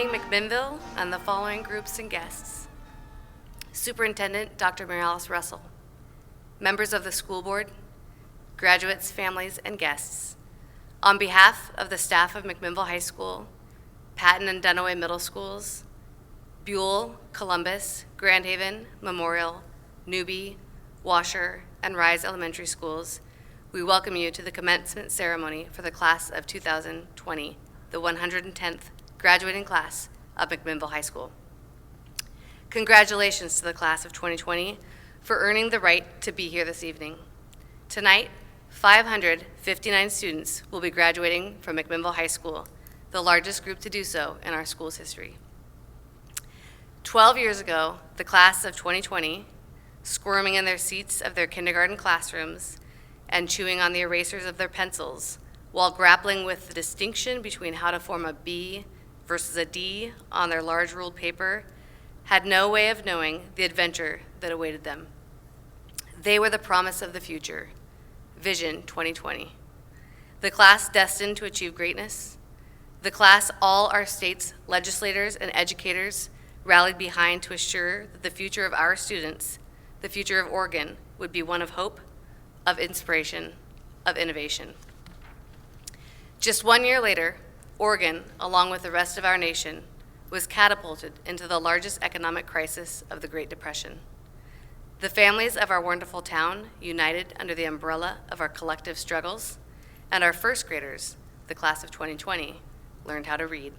Representing McMinnville and the following groups and guests: Superintendent Dr. Mary Alice Russell, members of the school board, graduates, families, and guests. On behalf of the staff of McMinnville High School, Patton and Dunaway Middle Schools, Buell, Columbus, Grand Haven, Memorial, Newby, Washer, and Rise Elementary Schools, we welcome you to the commencement ceremony for the class of 2020, the 110th graduating class of McMinnville High School. Congratulations to the class of 2020 for earning the right to be here this evening. Tonight, 559 students will be graduating from McMinnville High School, the largest group to do so in our school's history. 12 years ago, the class of 2020, squirming in their seats of their kindergarten classrooms and chewing on the erasers of their pencils while grappling with the distinction between how to form a B versus a D on their large ruled paper, had no way of knowing the adventure that awaited them. They were the promise of the future, Vision 2020. The class destined to achieve greatness, the class all our state's legislators and educators rallied behind to assure that the future of our students, the future of Oregon, would be one of hope, of inspiration, of innovation. Just 1 year later, Oregon, along with the rest of our nation, was catapulted into the largest economic crisis of the Great Depression. The families of our wonderful town united under the umbrella of our collective struggles, and our first graders, the class of 2020, learned how to read.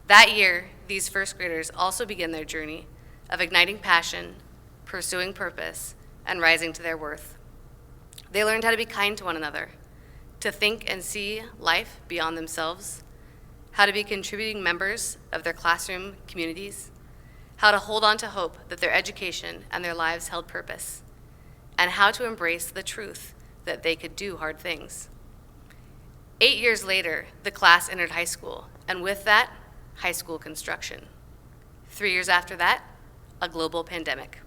That year, these first graders also began their journey of igniting passion, pursuing purpose, and rising to their worth. They learned how to be kind to one another, to think and see life beyond themselves, how to be contributing members of their classroom communities, how to hold on to hope that their education and their lives held purpose, and how to embrace the truth that they could do hard things. 8 years later, the class entered high school, and with that, high school construction. 3 years after that, a global pandemic.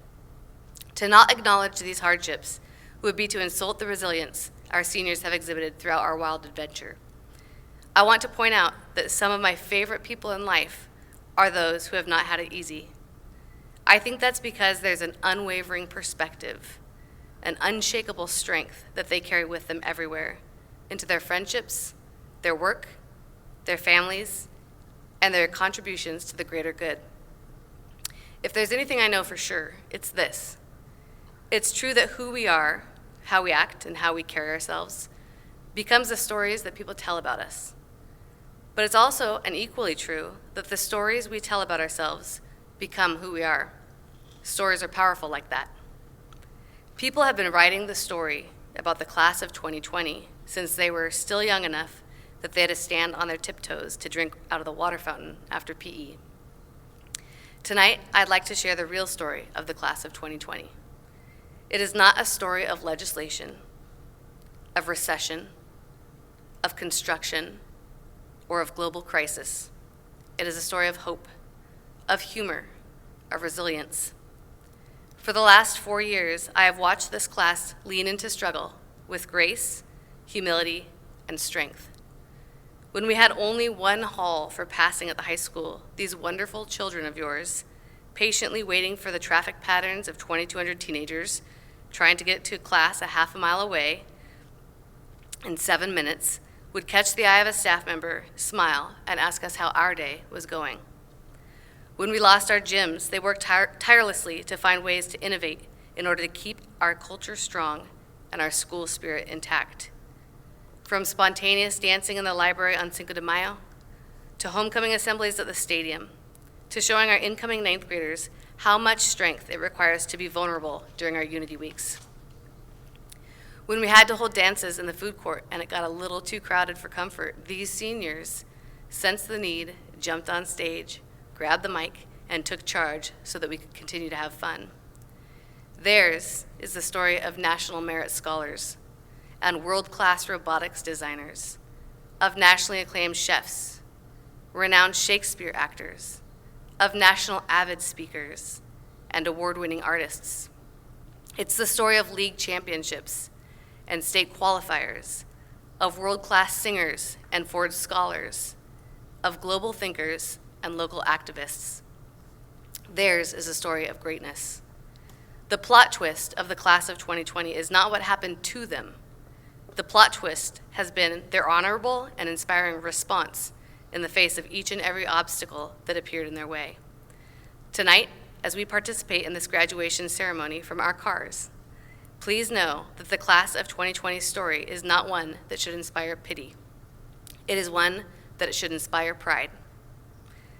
To not acknowledge these hardships would be to insult the resilience our seniors have exhibited throughout our wild adventure. I want to point out that some of my favorite people in life are those who have not had it easy. I think that's because there's an unwavering perspective, an unshakable strength that they carry with them everywhere, into their friendships, their work, their families, and their contributions to the greater good. If there's anything I know for sure, it's this. It's true that who we are, how we act, and how we carry ourselves becomes the stories that people tell about us. But it's also and equally true that the stories we tell about ourselves become who we are. Stories are powerful like that. People have been writing the story about the class of 2020 since they were still young enough that they had to stand on their tiptoes to drink out of the water fountain after PE. Tonight, I'd like to share the real story of the class of 2020. It is not a story of legislation, of recession, of construction, or of global crisis. It is a story of hope, of humor, of resilience. For the last 4 years, I have watched this class lean into struggle with grace, humility, and strength. When we had only one hall for passing at the high school, these wonderful children of yours, patiently waiting for the traffic patterns of 2,200 teenagers trying to get to class a half a mile away in 7 minutes, would catch the eye of a staff member, smile, and ask us how our day was going. When we lost our gyms, they worked tirelessly to find ways to innovate in order to keep our culture strong and our school spirit intact. From spontaneous dancing in the library on Cinco de Mayo, to homecoming assemblies at the stadium, to showing our incoming ninth graders how much strength it requires to be vulnerable during our Unity Weeks. When we had to hold dances in the food court and it got a little too crowded for comfort, these seniors sensed the need, jumped on stage, grabbed the mic, and took charge so that we could continue to have fun. Theirs is the story of national merit scholars and world-class robotics designers, of nationally acclaimed chefs, renowned Shakespeare actors, of national avid speakers, and award-winning artists. It's the story of league championships and state qualifiers, of world-class singers and Ford scholars, of global thinkers and local activists. Theirs is a story of greatness. The plot twist of the class of 2020 is not what happened to them. The plot twist has been their honorable and inspiring response in the face of each and every obstacle that appeared in their way. Tonight, as we participate in this graduation ceremony from our cars, please know that the class of 2020's story is not one that should inspire pity. It is one that it should inspire pride.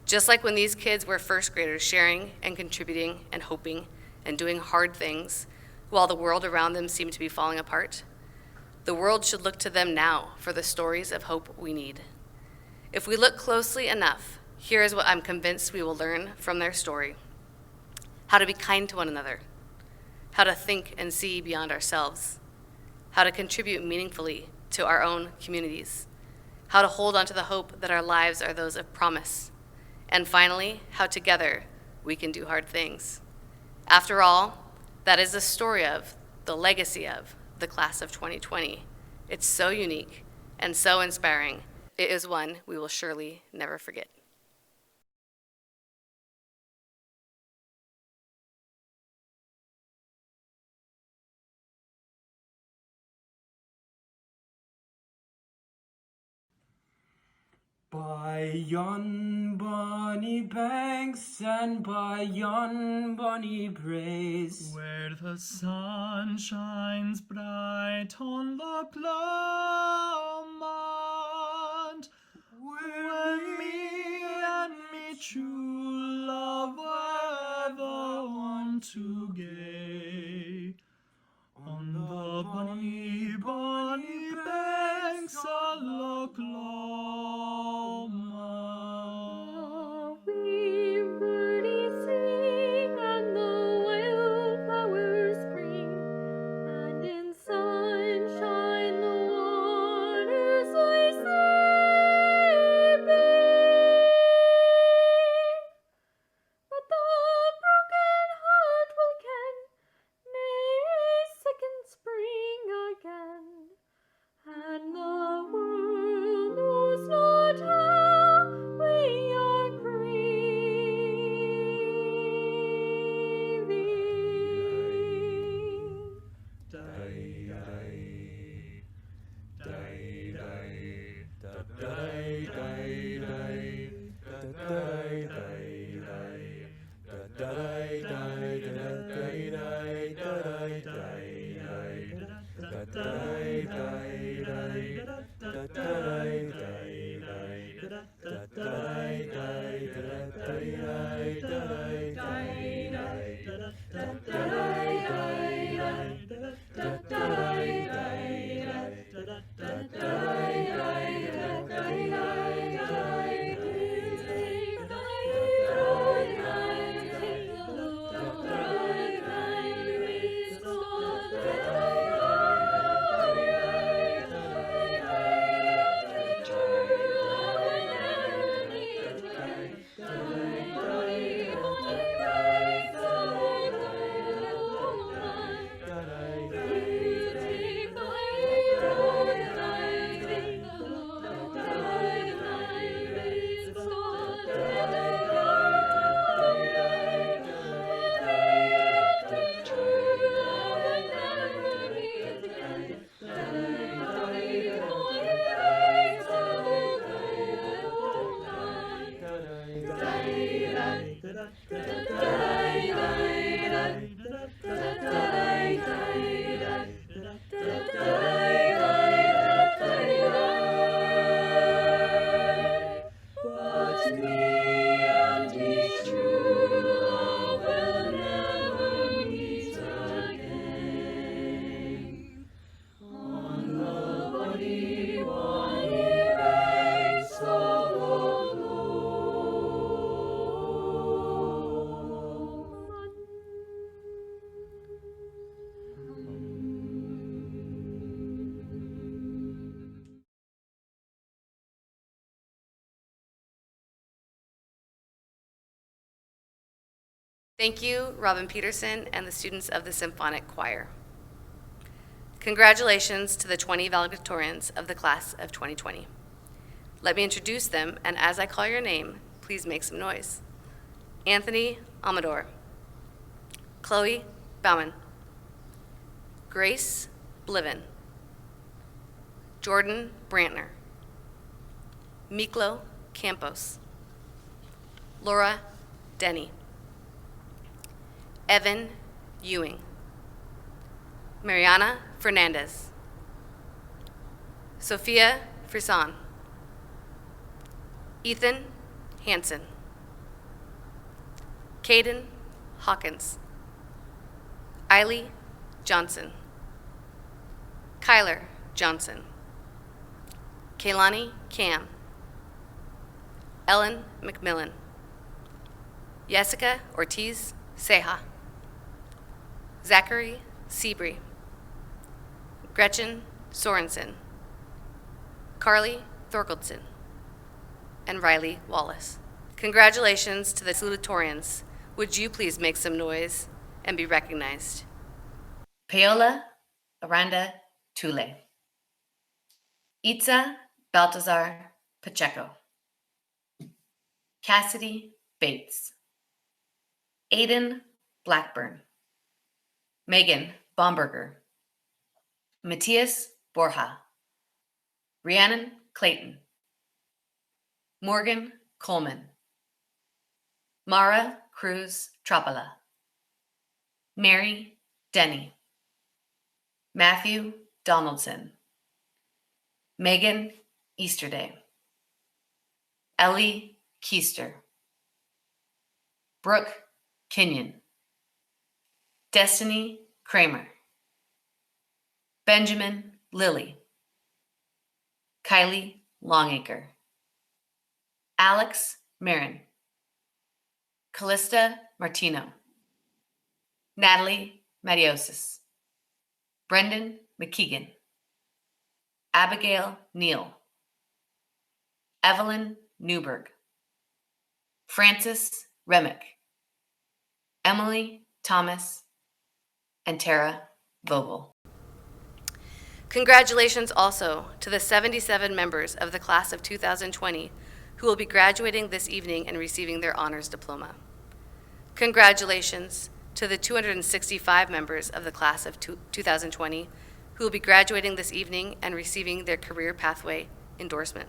Just like when these kids were first graders sharing and contributing and hoping and doing hard things while the world around them seemed to be falling apart, the world should look to them now for the stories of hope we need. If we look closely enough, here is what I'm convinced we will learn from their story: how to be kind to one another, how to think and see beyond ourselves, how to contribute meaningfully to our own communities, how to hold on to the hope that our lives are those of promise, and finally, how together we can do hard things. After all, that is the story of, the legacy of, the class of 2020. It's so unique and so inspiring. It is one we will surely never forget. By yon bonny banks and by yon bonny braes, where the sun shines bright on Loch Lomond, where me and me true love were the one to gay, on the bonny, bonny banks of Loch Lomond. We birdies sing and the wildflowers spring, and in sunshine the waters lie sleeping. But the broken heart will ken nay second spring again, and the world knows not how we are grieving. Thank you, Robin Peterson and the students of the Symphonic Choir. Congratulations to the 20 valedictorians of the class of 2020. Let me introduce them, and as I call your name, please make some noise? Anthony Amador. Chloe Bauman. Grace Bliven. Jordan Brantner. Miklo Campos. Laura Denny. Evan Ewing. Mariana Fernandez. Sophia Frison. Ethan Hansen. Caden Hawkins. Eiley Johnson. Kyler Johnson. Kaylani Cam. Ellen McMillan. Jessica Ortiz Ceja. Zachary Seabree. Gretchen Sorensen. Carly Thorkeldson. And Riley Wallace. Congratulations to the salutatorians. Would you please make some noise and be recognized? Paola Aranda Tule. Itza Baltazar Pacheco. Cassidy Bates. Aiden Blackburn. Megan Bomberger. Matthias Borja. Rhiannon Clayton. Morgan Coleman. Mara Cruz Tropala. Mary Denny. Matthew Donaldson. Megan Easterday. Ellie Keister. Brooke Kenyon. Destiny Kramer. Benjamin Lilly. Kylie Longacre. Alex Marin. Callista Martino. Natalie Matiosis. Brendan McKeegan. Abigail Neal. Evelyn Newberg. Francis Remick. Emily Thomas. And Tara Vogel. Congratulations also to the 77 members of the class of 2020 who will be graduating this evening and receiving their honors diploma. Congratulations to the 265 members of the class of 2020 who will be graduating this evening and receiving their career pathway endorsement.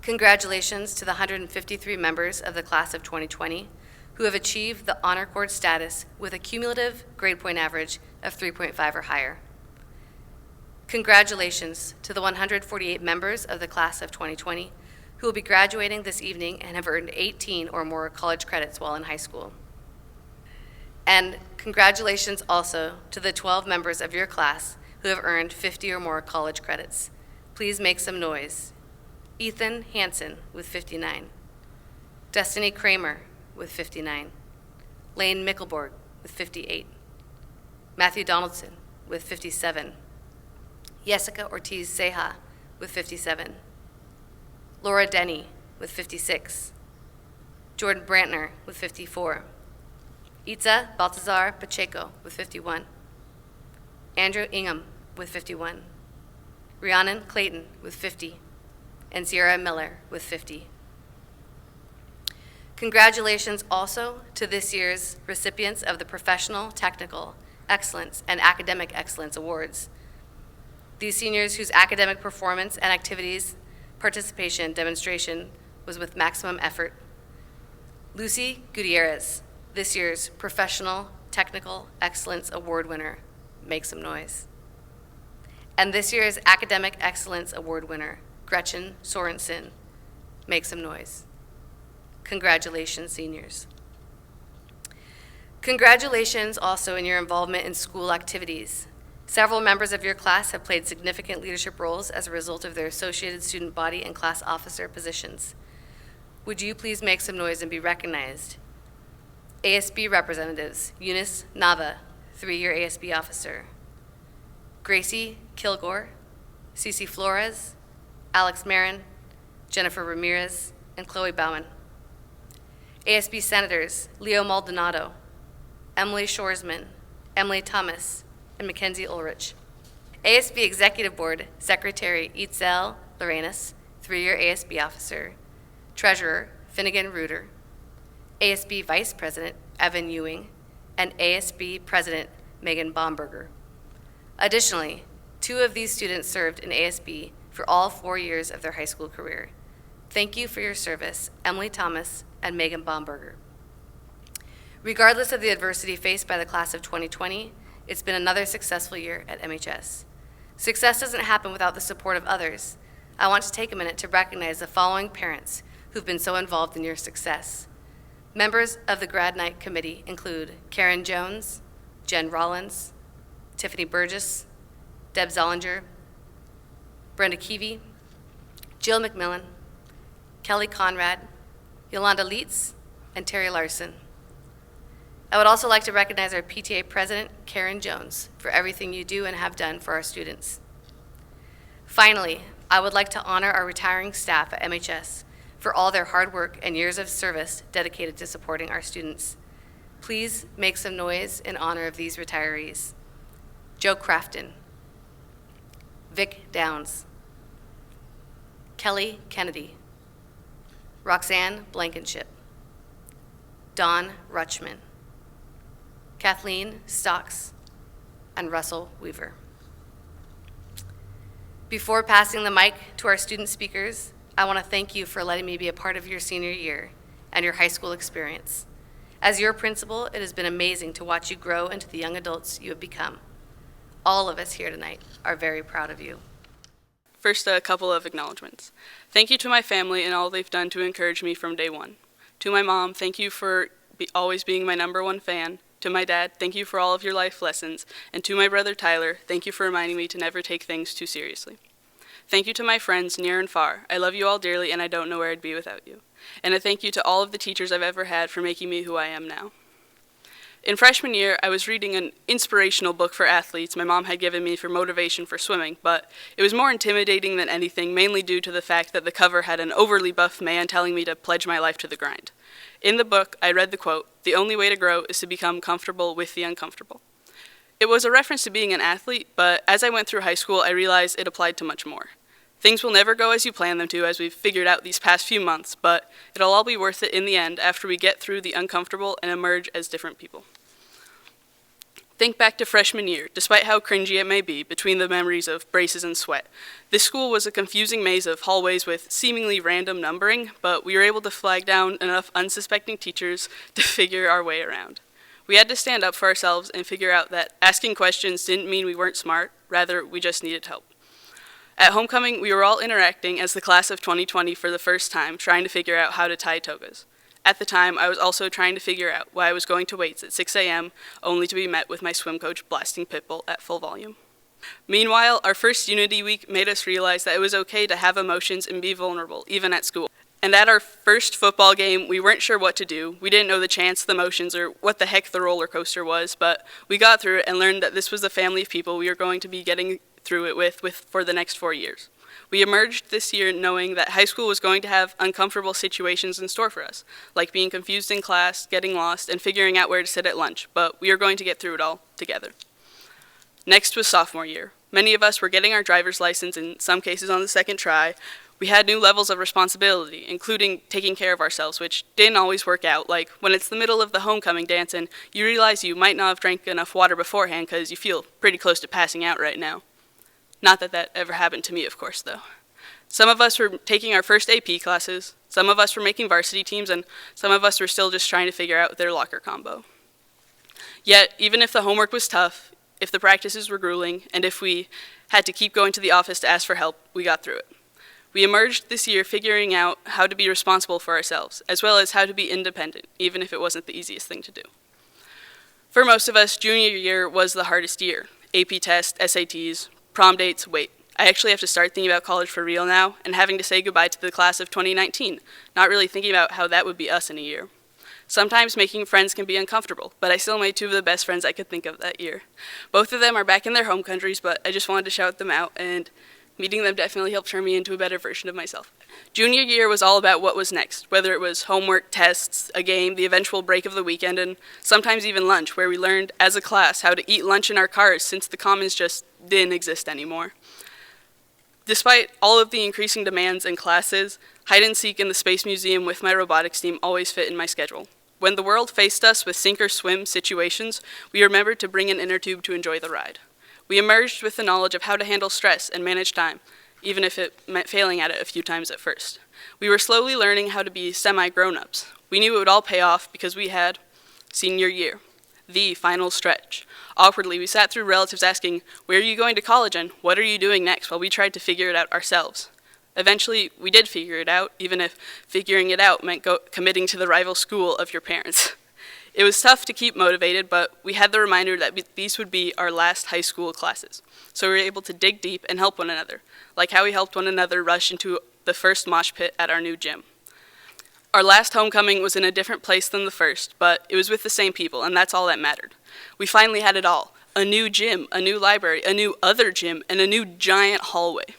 Congratulations to the 153 members of the class of 2020 who have achieved the Honor Cord status with a cumulative grade point average of 3.5 or higher. Congratulations to the 148 members of the class of 2020 who will be graduating this evening and have earned 18 or more college credits while in high school. And congratulations also to the 12 members of your class who have earned 50 or more college credits. Please make some noise. Ethan Hansen with 59. Destiny Kramer with 59. Lane Mickelborg with 58. Matthew Donaldson with 57. Jessica Ortiz Ceja with 57. Laura Denny with 56. Jordan Brantner with 54. Itza Baltazar Pacheco with 51. Andrew Ingham with 51. Rhiannon Clayton with 50. And Sierra Miller with 50. Congratulations also to this year's recipients of the Professional, Technical Excellence and Academic Excellence Awards. These seniors whose academic performance and activities, participation, demonstration was with maximum effort. Lucy Gutierrez, this year's Professional Technical Excellence Award winner, make some noise. And this year's Academic Excellence Award winner, Gretchen Sorensen, make some noise. Congratulations, seniors. Congratulations also in your involvement in school activities. Several members of your class have played significant leadership roles as a result of their associated student body and class officer positions. Would you please make some noise and be recognized? ASB representatives, Eunice Nava, 3-year ASB officer. Gracie Kilgore, Cece Flores, Alex Marin, Jennifer Ramirez, and Chloe Bauman. ASB senators, Leo Maldonado, Emily Shoresman, Emily Thomas, and Mackenzie Ulrich. ASB Executive Board Secretary Itzel Lorenas, 3-year ASB officer. Treasurer Finnegan Reuter, ASB Vice President Evan Ewing, and ASB President Megan Bomberger. Additionally, 2 of these students served in ASB for all 4 years of their high school career. Thank you for your service, Emily Thomas and Megan Bomberger. Regardless of the adversity faced by the class of 2020, it's been another successful year at MHS. Success doesn't happen without the support of others. I want to take a minute to recognize the following parents who've been so involved in your success. Members of the Grad Night Committee include Karen Jones, Jen Rollins, Tiffany Burgess, Deb Zollinger, Brenda Keevy, Jill McMillan, Kelly Conrad, Yolanda Leitz, and Terry Larson. I would also like to recognize our PTA President, Karen Jones, for everything you do and have done for our students. Finally, I would like to honor our retiring staff at MHS for all their hard work and years of service dedicated to supporting our students. Please make some noise in honor of these retirees. Joe Crafton, Vic Downs, Kelly Kennedy, Roxanne Blankenship, Dawn Rutschman, Kathleen Stocks, and Russell Weaver. Before passing the mic to our student speakers, I want to thank you for letting me be a part of your senior year and your high school experience. As your principal, it has been amazing to watch you grow into the young adults you have become. All of us here tonight are very proud of you. First, a couple of acknowledgments. Thank you to my family and all they've done to encourage me from day one. To my mom, thank you for always being my #1 fan. To my dad, thank you for all of your life lessons. And to my brother Tyler, thank you for reminding me to never take things too seriously. Thank you to my friends near and far. I love you all dearly and I don't know where I'd be without you. And a thank you to all of the teachers I've ever had for making me who I am now. In freshman year, I was reading an inspirational book for athletes my mom had given me for motivation for swimming, but it was more intimidating than anything, mainly due to the fact that the cover had an overly buff man telling me to pledge my life to the grind. In the book, I read the quote, "The only way to grow is to become comfortable with the uncomfortable." It was a reference to being an athlete, but as I went through high school, I realized it applied to much more. Things will never go as you plan them to, as we've figured out these past few months, but it'll all be worth it in the end after we get through the uncomfortable and emerge as different people. Think back to freshman year, despite how cringy it may be, between the memories of braces and sweat. This school was a confusing maze of hallways with seemingly random numbering, but we were able to flag down enough unsuspecting teachers to figure our way around. We had to stand up for ourselves and figure out that asking questions didn't mean we weren't smart, rather we just needed help. At homecoming, we were all interacting as the class of 2020 for the first time, trying to figure out how to tie togas. At the time, I was also trying to figure out why I was going to weights at 6 a.m., only to be met with my swim coach blasting Pitbull at full volume. Meanwhile, our first Unity Week made us realize that it was okay to have emotions and be vulnerable, even at school. And at our first football game, we weren't sure what to do. We didn't know the chants, the motions, or what the heck the roller coaster was, but we got through it and learned that this was the family of people we were going to be getting through it with for the next 4 years. We emerged this year knowing that high school was going to have uncomfortable situations in store for us, like being confused in class, getting lost, and figuring out where to sit at lunch, but we are going to get through it all together. Next was sophomore year. Many of us were getting our driver's license, in some cases on the second try. We had new levels of responsibility, including taking care of ourselves, which didn't always work out, like when it's the middle of the homecoming dance and you realize you might not have drank enough water beforehand because you feel pretty close to passing out right now. Not that that ever happened to me, of course, though. Some of us were taking our first AP classes, some of us were making varsity teams, and some of us were still just trying to figure out their locker combo. Yet, even if the homework was tough, if the practices were grueling, and if we had to keep going to the office to ask for help, we got through it. We emerged this year figuring out how to be responsible for ourselves, as well as how to be independent, even if it wasn't the easiest thing to do. For most of us, junior year was the hardest year. AP tests, SATs, prom dates, wait. I actually have to start thinking about college for real now, and having to say goodbye to the class of 2019, not really thinking about how that would be us in a year. Sometimes making friends can be uncomfortable, but I still made 2 of the best friends I could think of that year. Both of them are back in their home countries, but I just wanted to shout them out, and meeting them definitely helped turn me into a better version of myself. Junior year was all about what was next, whether it was homework, tests, a game, the eventual break of the weekend, and sometimes even lunch, where we learned as a class how to eat lunch in our cars since the commons just didn't exist anymore. Despite all of the increasing demands and classes, hide and seek in the Space Museum with my robotics team always fit in my schedule. When the world faced us with sink or swim situations, we remembered to bring an inner tube to enjoy the ride. We emerged with the knowledge of how to handle stress and manage time, even if it meant failing at it a few times at first. We were slowly learning how to be semi-grown-ups. We knew it would all pay off because we had senior year, the final stretch. Awkwardly, we sat through relatives asking, "Where are you going to college and what are you doing next?" while we tried to figure it out ourselves. Eventually, we did figure it out, even if figuring it out meant committing to the rival school of your parents. It was tough to keep motivated, but we had the reminder that these would be our last high school classes. So we were able to dig deep and help one another, like how we helped one another rush into the first mosh pit at our new gym. Our last homecoming was in a different place than the first, but it was with the same people, and that's all that mattered. We finally had it all: a new gym, a new library, a new other gym, and a new giant hallway.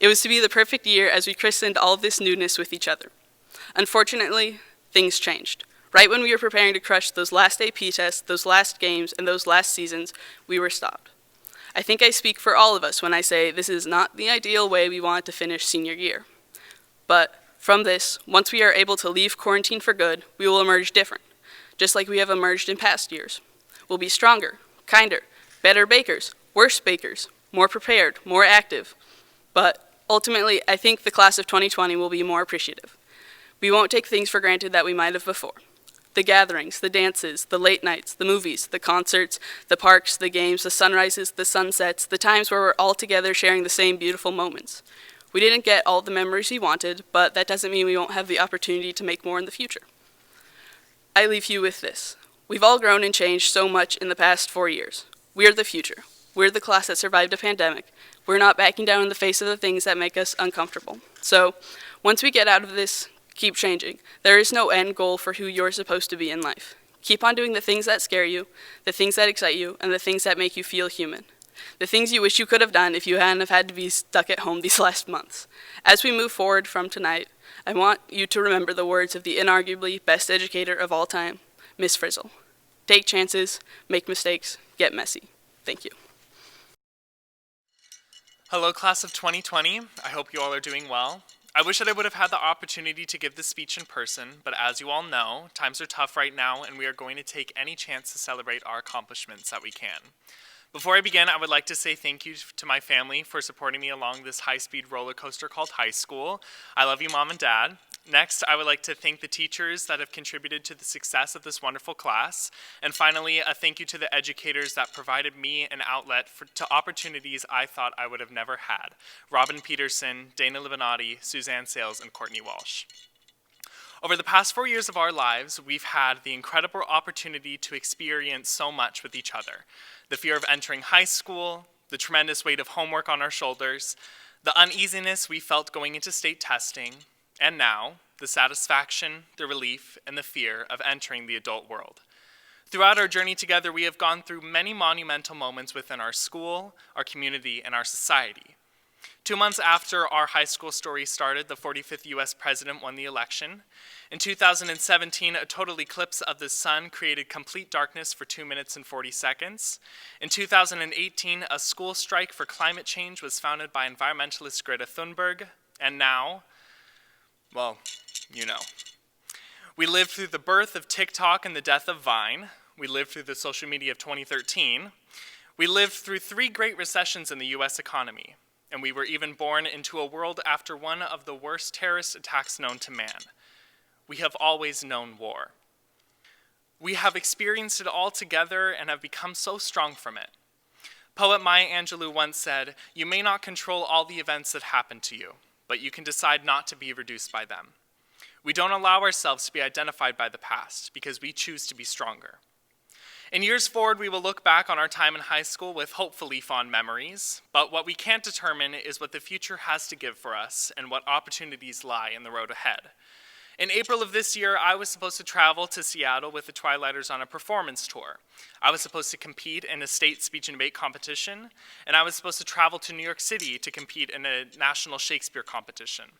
It was to be the perfect year as we christened all of this newness with each other. Unfortunately, things changed. Right when we were preparing to crush those last AP tests, those last games, and those last seasons, we were stopped. I think I speak for all of us when I say this is not the ideal way we want to finish senior year. But from this, once we are able to leave quarantine for good, we will emerge different, just like we have emerged in past years. We'll be stronger, kinder, better bakers, worse bakers, more prepared, more active. But ultimately, I think the class of 2020 will be more appreciative. We won't take things for granted that we might have before. The gatherings, the dances, the late nights, the movies, the concerts, the parks, the games, the sunrises, the sunsets, the times where we're all together sharing the same beautiful moments. We didn't get all the memories we wanted, but that doesn't mean we won't have the opportunity to make more in the future. I leave you with this. We've all grown and changed so much in the past 4 years. We're the future. We're the class that survived a pandemic. We're not backing down in the face of the things that make us uncomfortable. So, once we get out of this, keep changing. There is no end goal for who you're supposed to be in life. Keep on doing the things that scare you, the things that excite you, and the things that make you feel human. The things you wish you could have done if you hadn't have had to be stuck at home these last months. As we move forward from tonight, I want you to remember the words of the inarguably best educator of all time, Miss Frizzle. Take chances, make mistakes, get messy. Thank you. Hello, class of 2020. I hope you all are doing well. I wish that I would have had the opportunity to give this speech in person, but as you all know, times are tough right now, and we are going to take any chance to celebrate our accomplishments that we can. Before I begin, I would like to say thank you to my family for supporting me along this high-speed roller coaster called high school. I love you, Mom and Dad. Next, I would like to thank the teachers that have contributed to the success of this wonderful class. And finally, a thank you to the educators that provided me an outlet to opportunities I thought I would have never had. Robin Peterson, Dana Libanati, Suzanne Sales, and Courtney Walsh. Over the past 4 years of our lives, we've had the incredible opportunity to experience so much with each other. The fear of entering high school, the tremendous weight of homework on our shoulders, the uneasiness we felt going into state testing, and now, the satisfaction, the relief, and the fear of entering the adult world. Throughout our journey together, we have gone through many monumental moments within our school, our community, and our society. 2 months after our high school story started, the 45th U.S. president won the election. In 2017, a total eclipse of the sun created complete darkness for 2 minutes and 40 seconds. In 2018, a school strike for climate change was founded by environmentalist Greta Thunberg. And now, well, you know. We lived through the birth of TikTok and the death of Vine. We lived through the social media of 2013. We lived through 3 great recessions in the U.S. economy. And we were even born into a world after one of the worst terrorist attacks known to man. We have always known war. We have experienced it all together and have become so strong from it. Poet Maya Angelou once said, "You may not control all the events that happen to you, but you can decide not to be reduced by them." We don't allow ourselves to be identified by the past because we choose to be stronger. In years forward, we will look back on our time in high school with hopefully fond memories, but what we can't determine is what the future has to give for us and what opportunities lie in the road ahead. In April of this year, I was supposed to travel to Seattle with the Twilighters on a performance tour. I was supposed to compete in a state speech and debate competition, and I was supposed to travel to New York City to compete in a national Shakespeare competition.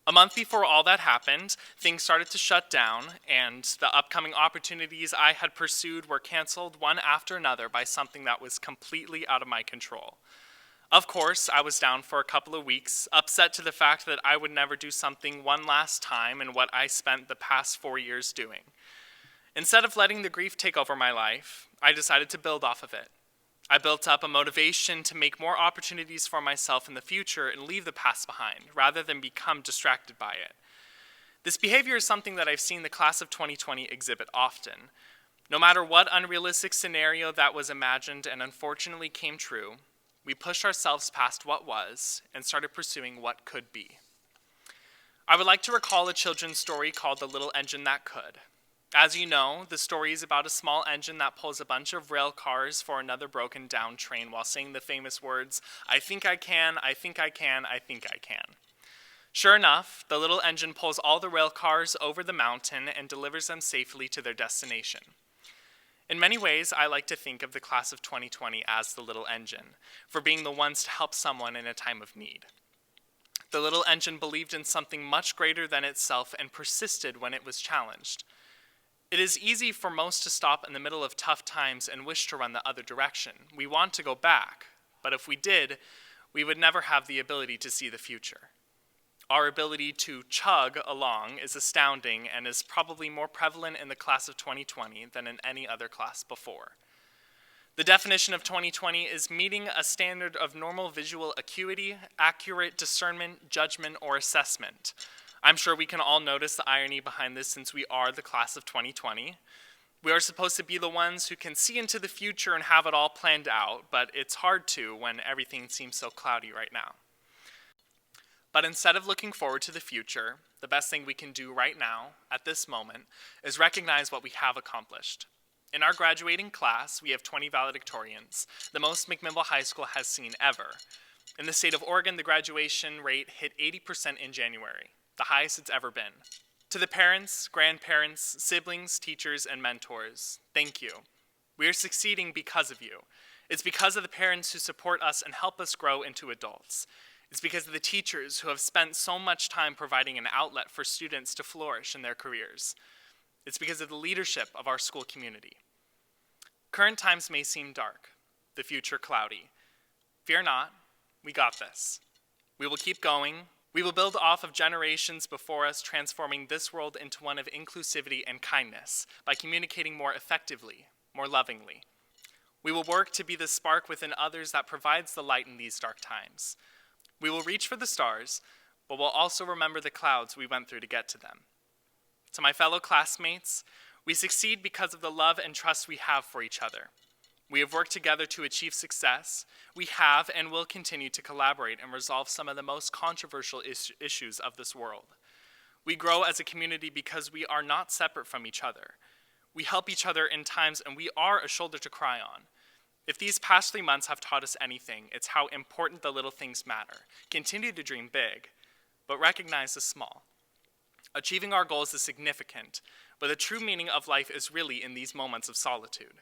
A month before all that happened, things started to shut down, and the upcoming opportunities I had pursued were canceled one after another by something that was completely out of my control. Of course, I was down for a couple of weeks, upset to the fact that I would never do something one last time in what I spent the past 4 years doing. Instead of letting the grief take over my life, I decided to build off of it. I built up a motivation to make more opportunities for myself in the future and leave the past behind, rather than become distracted by it. This behavior is something that I've seen the class of 2020 exhibit often. No matter what unrealistic scenario that was imagined and unfortunately came true, we pushed ourselves past what was and started pursuing what could be. I would like to recall a children's story called The Little Engine That Could. As you know, the story is about a small engine that pulls a bunch of rail cars for another broken down train while saying the famous words, "I think I can, I think I can, I think I can." Sure enough, the little engine pulls all the rail cars over the mountain and delivers them safely to their destination. In many ways, I like to think of the class of 2020 as the little engine, for being the ones to help someone in a time of need. The little engine believed in something much greater than itself and persisted when it was challenged. It is easy for most to stop in the middle of tough times and wish to run the other direction. We want to go back, but if we did, we would never have the ability to see the future. Our ability to chug along is astounding and is probably more prevalent in the class of 2020 than in any other class before. The definition of 2020 is meeting a standard of normal visual acuity, accurate discernment, judgment, or assessment. I'm sure we can all notice the irony behind this since we are the class of 2020. We are supposed to be the ones who can see into the future and have it all planned out, but it's hard to when everything seems so cloudy right now. But instead of looking forward to the future, the best thing we can do right now, at this moment, is recognize what we have accomplished. In our graduating class, we have 20 valedictorians, the most McMinnville High School has seen ever. In the state of Oregon, the graduation rate hit 80% in January, the highest it's ever been. To the parents, grandparents, siblings, teachers, and mentors, thank you. We are succeeding because of you. It's because of the parents who support us and help us grow into adults. It's because of the teachers who have spent so much time providing an outlet for students to flourish in their careers. It's because of the leadership of our school community. Current times may seem dark, the future cloudy. Fear not, we got this. We will keep going. We will build off of generations before us, transforming this world into one of inclusivity and kindness by communicating more effectively, more lovingly. We will work to be the spark within others that provides the light in these dark times. We will reach for the stars, but we'll also remember the clouds we went through to get to them. To my fellow classmates, we succeed because of the love and trust we have for each other. We have worked together to achieve success. We have and will continue to collaborate and resolve some of the most controversial issues of this world. We grow as a community because we are not separate from each other. We help each other in times, and we are a shoulder to cry on. If these past 3 months have taught us anything, it's how important the little things matter. Continue to dream big, but recognize the small. Achieving our goals is significant, but the true meaning of life is really in these moments of solitude.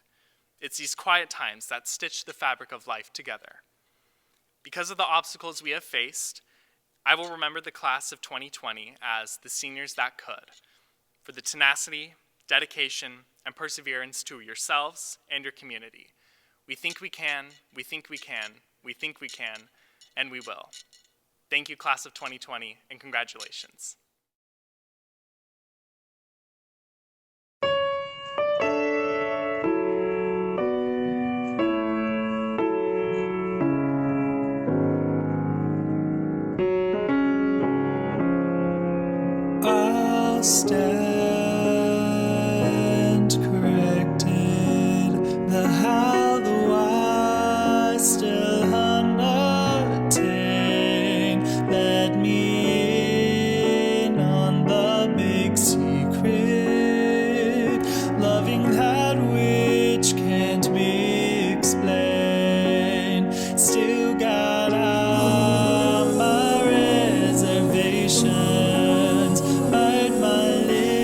It's these quiet times that stitch the fabric of life together. Because of the obstacles we have faced, I will remember the class of 2020 as the seniors that could, for the tenacity, dedication, and perseverance to yourselves and your community. We think we can, we think we can, we think we can, and we will. Thank you, class of 2020, and congratulations. I'll stand corrected, the how, the why still unobtained. Let me in on the big secret, loving that which can't be explained. Still got out my reservations, bite my lip.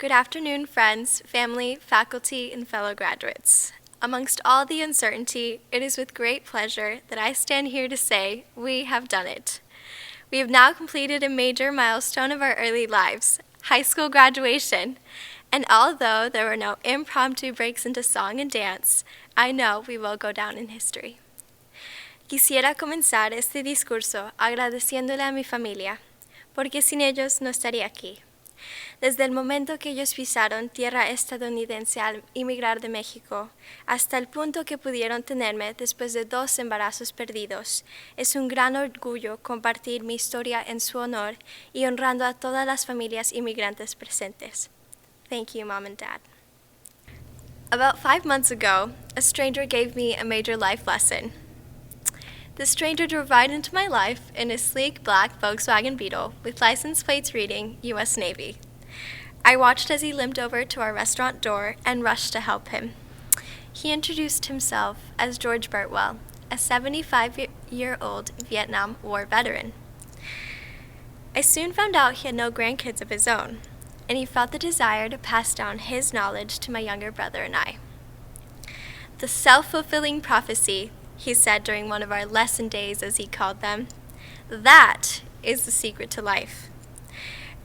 Good afternoon, friends, family, faculty, and fellow graduates. Amongst all the uncertainty, it is with great pleasure that I stand here to say we have done it. We have now completed a major milestone of our early lives, high school graduation. And although there were no impromptu breaks into song and dance, I know we will go down in history. Quisiera comenzar este discurso agradeciéndole a mi familia, porque sin ellos no estaría aquí. Desde el momento que ellos pisaron tierra estadounidense al emigrar de México, hasta el punto que pudieron tenerme después de 2 embarazos perdidos, es un gran orgullo compartir mi historia en su honor y honrando a todas las familias inmigrantes presentes. Thank you, Mom and Dad. About 5 months ago, a stranger gave me a major life lesson. The stranger drove right into my life in a sleek black Volkswagen Beetle with license plates reading U.S. Navy. I watched as he limped over to our restaurant door and rushed to help him. He introduced himself as George Burtwell, a 75-year-old Vietnam War veteran. I soon found out he had no grandkids of his own, and he felt the desire to pass down his knowledge to my younger brother and I. The self-fulfilling prophecy, he said during one of our lesson days, as he called them, that is the secret to life.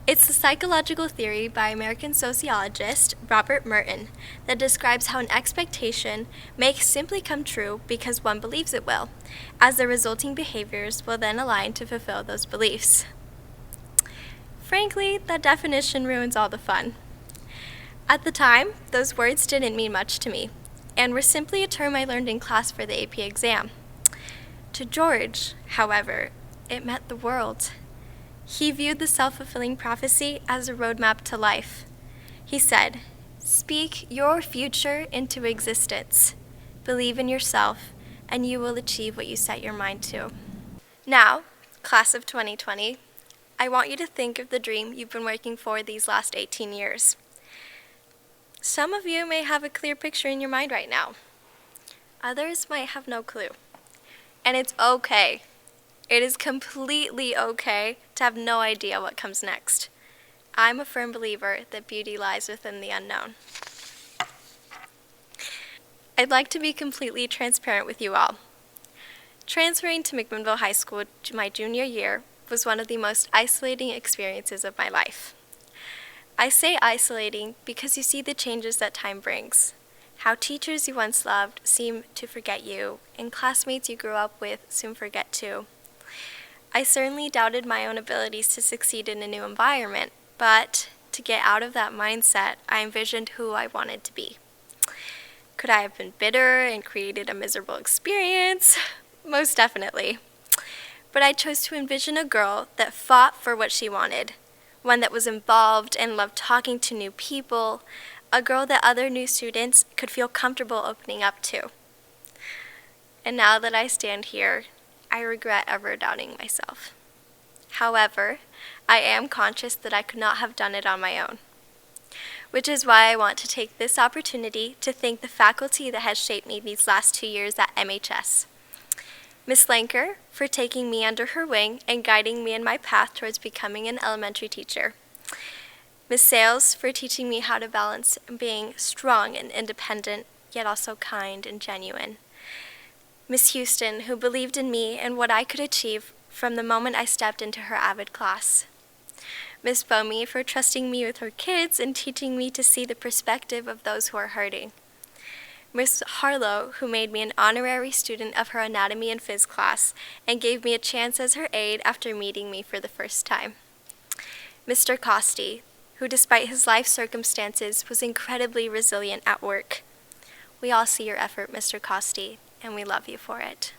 It's the psychological theory by American sociologist Robert Merton that describes how an expectation may simply come true because one believes it will, as the resulting behaviors will then align to fulfill those beliefs. Frankly, that definition ruins all the fun. At the time, those words didn't mean much to me, and were simply a term I learned in class for the AP exam. To George, however, it meant the world. He viewed the self-fulfilling prophecy as a roadmap to life. He said, "Speak your future into existence. Believe in yourself, and you will achieve what you set your mind to." Now, class of 2020, I want you to think of the dream you've been working for these last 18 years. Some of you may have a clear picture in your mind right now. Others might have no clue. And it's okay. It is completely okay to have no idea what comes next. I'm a firm believer that beauty lies within the unknown. I'd like to be completely transparent with you all. Transferring to McMinnville High School my junior year was one of the most isolating experiences of my life. I say isolating because you see the changes that time brings. How teachers you once loved seem to forget you, and classmates you grew up with soon forget too. I certainly doubted my own abilities to succeed in a new environment, but to get out of that mindset, I envisioned who I wanted to be. Could I have been bitter and created a miserable experience? Most definitely. But I chose to envision a girl that fought for what she wanted, one that was involved and loved talking to new people, a girl that other new students could feel comfortable opening up to. And now that I stand here, I regret ever doubting myself. However, I am conscious that I could not have done it on my own, which is why I want to take this opportunity to thank the faculty that has shaped me these last 2 years at MHS. Ms. Lanker for taking me under her wing and guiding me in my path towards becoming an elementary teacher. Ms. Sales for teaching me how to balance being strong and independent, yet also kind and genuine. Ms. Houston, who believed in me and what I could achieve from the moment I stepped into her AVID class. Ms. Bomey for trusting me with her kids and teaching me to see the perspective of those who are hurting. Ms. Harlow, who made me an honorary student of her anatomy and phys class and gave me a chance as her aide after meeting me for the first time. Mr. Costi, who despite his life circumstances was incredibly resilient at work. We all see your effort, Mr. Costi, and we love you for it.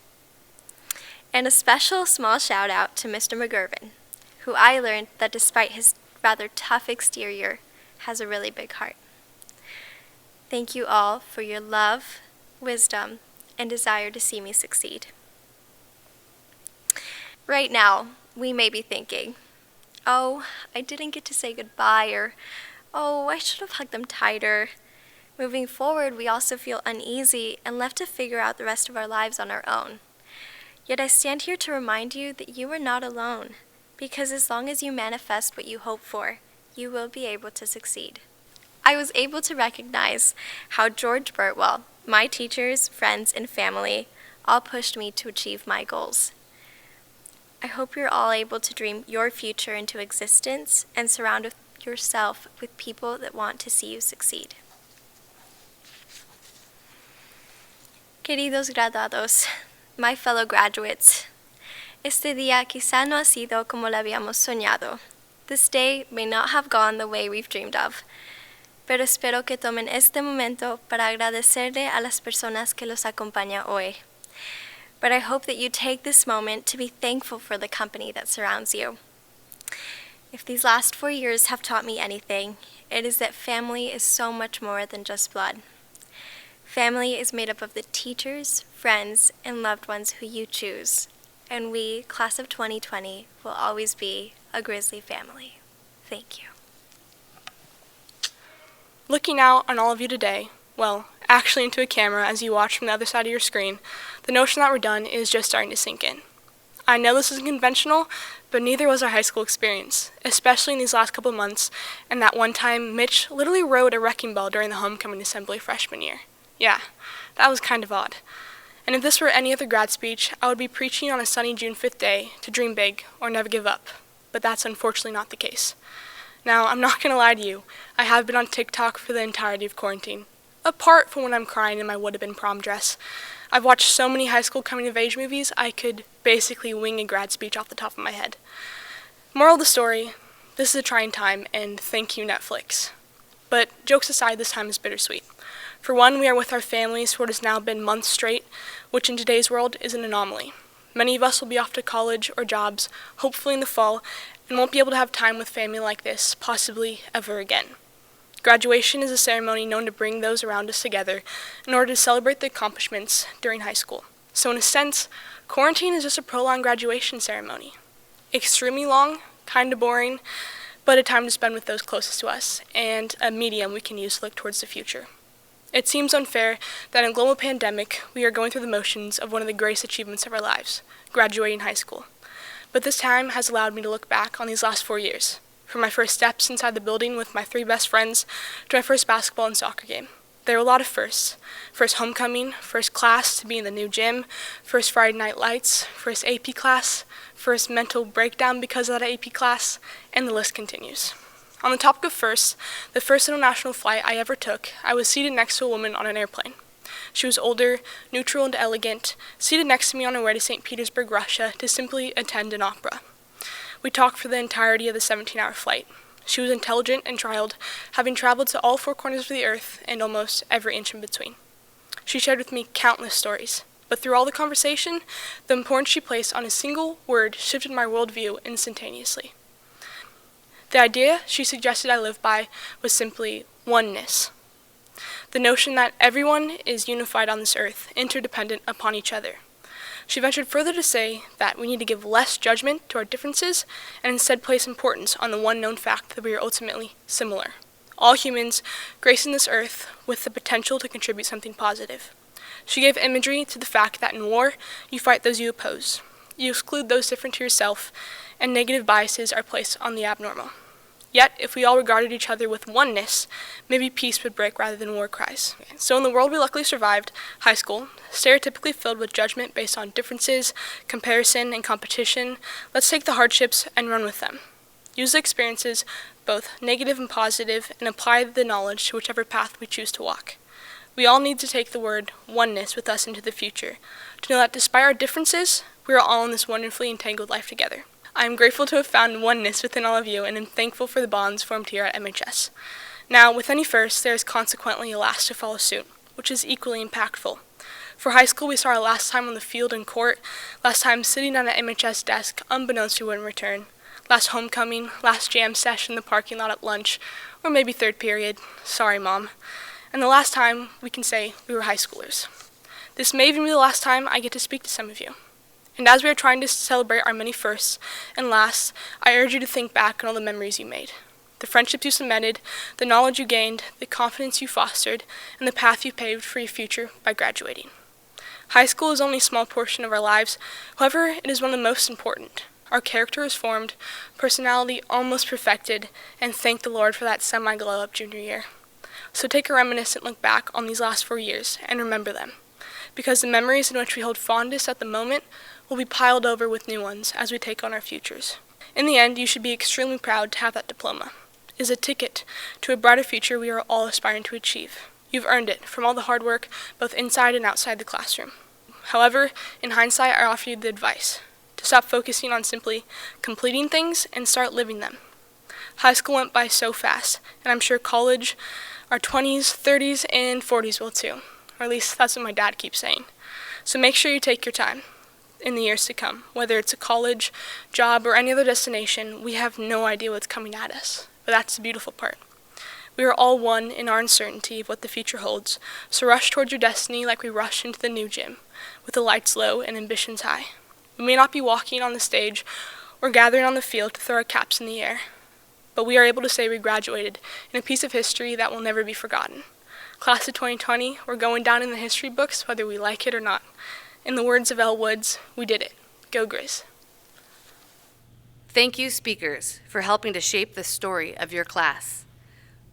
And a special small shout out to Mr. McGurvin, who I learned that despite his rather tough exterior, has a really big heart. Thank you all for your love, wisdom, and desire to see me succeed. Right now, we may be thinking, oh, I didn't get to say goodbye, or oh, I should have hugged them tighter. Moving forward, we also feel uneasy and left to figure out the rest of our lives on our own. Yet I stand here to remind you that you are not alone, because as long as you manifest what you hope for, you will be able to succeed. I was able to recognize how George Burtwell, my teachers, friends, and family all pushed me to achieve my goals. I hope you're all able to dream your future into existence and surround yourself with people that want to see you succeed. Queridos graduados, my fellow graduates, este día quizá no ha sido como lo habíamos soñado. This day may not have gone the way we've dreamed of, pero espero que tomen este momento para agradecerle a las personas que los acompañan hoy. But I hope that you take this moment to be thankful for the company that surrounds you. If these last 4 years have taught me anything, it is that family is so much more than just blood. Family is made up of the teachers, friends, and loved ones who you choose. And we, class of 2020, will always be a Grizzly family. Thank you. Looking out on all of you today, well, actually into a camera as you watch from the other side of your screen, the notion that we're done is just starting to sink in. I know this isn't conventional, but neither was our high school experience, especially in these last couple of months, and that one time Mitch literally rode a wrecking ball during the homecoming assembly freshman year. Yeah, that was kind of odd. And if this were any other grad speech, I would be preaching on a sunny June 5th day to dream big or never give up, but that's unfortunately not the case. Now, I'm not going to lie to you, I have been on TikTok for the entirety of quarantine. Apart from when I'm crying in my would-have-been prom dress. I've watched so many high school coming-of-age movies, I could basically wing a grad speech off the top of my head. Moral of the story, this is a trying time, and thank you, Netflix. But jokes aside, this time is bittersweet. For one, we are with our families for what has now been months straight, which in today's world is an anomaly. Many of us will be off to college or jobs, hopefully in the fall, and won't be able to have time with family like this, possibly ever again. Graduation is a ceremony known to bring those around us together in order to celebrate the accomplishments during high school. So in a sense, quarantine is just a prolonged graduation ceremony. Extremely long, kinda boring, but a time to spend with those closest to us, and a medium we can use to look towards the future. It seems unfair that in a global pandemic, we are going through the motions of one of the greatest achievements of our lives, graduating high school. But this time has allowed me to look back on these last 4 years, from my first steps inside the building with my 3 best friends to my first basketball and soccer game. There were a lot of firsts. First homecoming, first class to be in the new gym, first Friday night lights, first AP class, first mental breakdown because of that AP class, and the list continues. On the topic of firsts, the first international flight I ever took, I was seated next to a woman on an airplane. She was older, neutral and elegant, seated next to me on her way to St. Petersburg, Russia, to simply attend an opera. We talked for the entirety of the 17-hour flight. She was intelligent and trialed, having traveled to all 4 corners of the earth and almost every inch in between. She shared with me countless stories, but through all the conversation, the importance she placed on a single word shifted my worldview instantaneously. The idea she suggested I live by was simply oneness. The notion that everyone is unified on this earth, interdependent upon each other. She ventured further to say that we need to give less judgment to our differences and instead place importance on the one known fact that we are ultimately similar. All humans gracing this earth with the potential to contribute something positive. She gave imagery to the fact that in war, you fight those you oppose. You exclude those different to yourself, and negative biases are placed on the abnormal. Yet, if we all regarded each other with oneness, maybe peace would break rather than war cries. So in the world we luckily survived, high school, stereotypically filled with judgment based on differences, comparison, and competition, let's take the hardships and run with them. Use the experiences, both negative and positive, and apply the knowledge to whichever path we choose to walk. We all need to take the word oneness with us into the future, to know that despite our differences, we are all in this wonderfully entangled life together. I am grateful to have found oneness within all of you and am thankful for the bonds formed here at MHS. Now, with any first, there is consequently a last to follow suit, which is equally impactful. For high school, we saw our last time on the field and court, last time sitting at an MHS desk unbeknownst we wouldn't return, last homecoming, last jam session in the parking lot at lunch, or maybe third period, sorry mom, and the last time we can say we were high schoolers. This may even be the last time I get to speak to some of you. And as we are trying to celebrate our many firsts and lasts, I urge you to think back on all the memories you made, the friendships you cemented, the knowledge you gained, the confidence you fostered, and the path you paved for your future by graduating. High school is only a small portion of our lives, however, it is one of the most important. Our character is formed, personality almost perfected, and thank the Lord for that semi-glow-up junior year. So take a reminiscent look back on these last 4 years and remember them, because the memories in which we hold fondest at the moment will be piled over with new ones as we take on our futures. In the end, you should be extremely proud to have that diploma. It is a ticket to a brighter future we are all aspiring to achieve. You've earned it from all the hard work, both inside and outside the classroom. However, in hindsight, I offer you the advice to stop focusing on simply completing things and start living them. High school went by so fast, and I'm sure college, our 20s, 30s, and 40s will too. Or at least that's what my dad keeps saying. So make sure you take your time in the years to come. Whether it's a college, job, or any other destination, we have no idea what's coming at us. But that's the beautiful part. We are all one in our uncertainty of what the future holds, so rush towards your destiny like we rush into the new gym, with the lights low and ambitions high. We may not be walking on the stage or gathering on the field to throw our caps in the air, but we are able to say we graduated in a piece of history that will never be forgotten. Class of 2020, we're going down in the history books whether we like it or not. In the words of Elle Woods, we did it. Go Grizz. Thank you, speakers, for helping to shape the story of your class.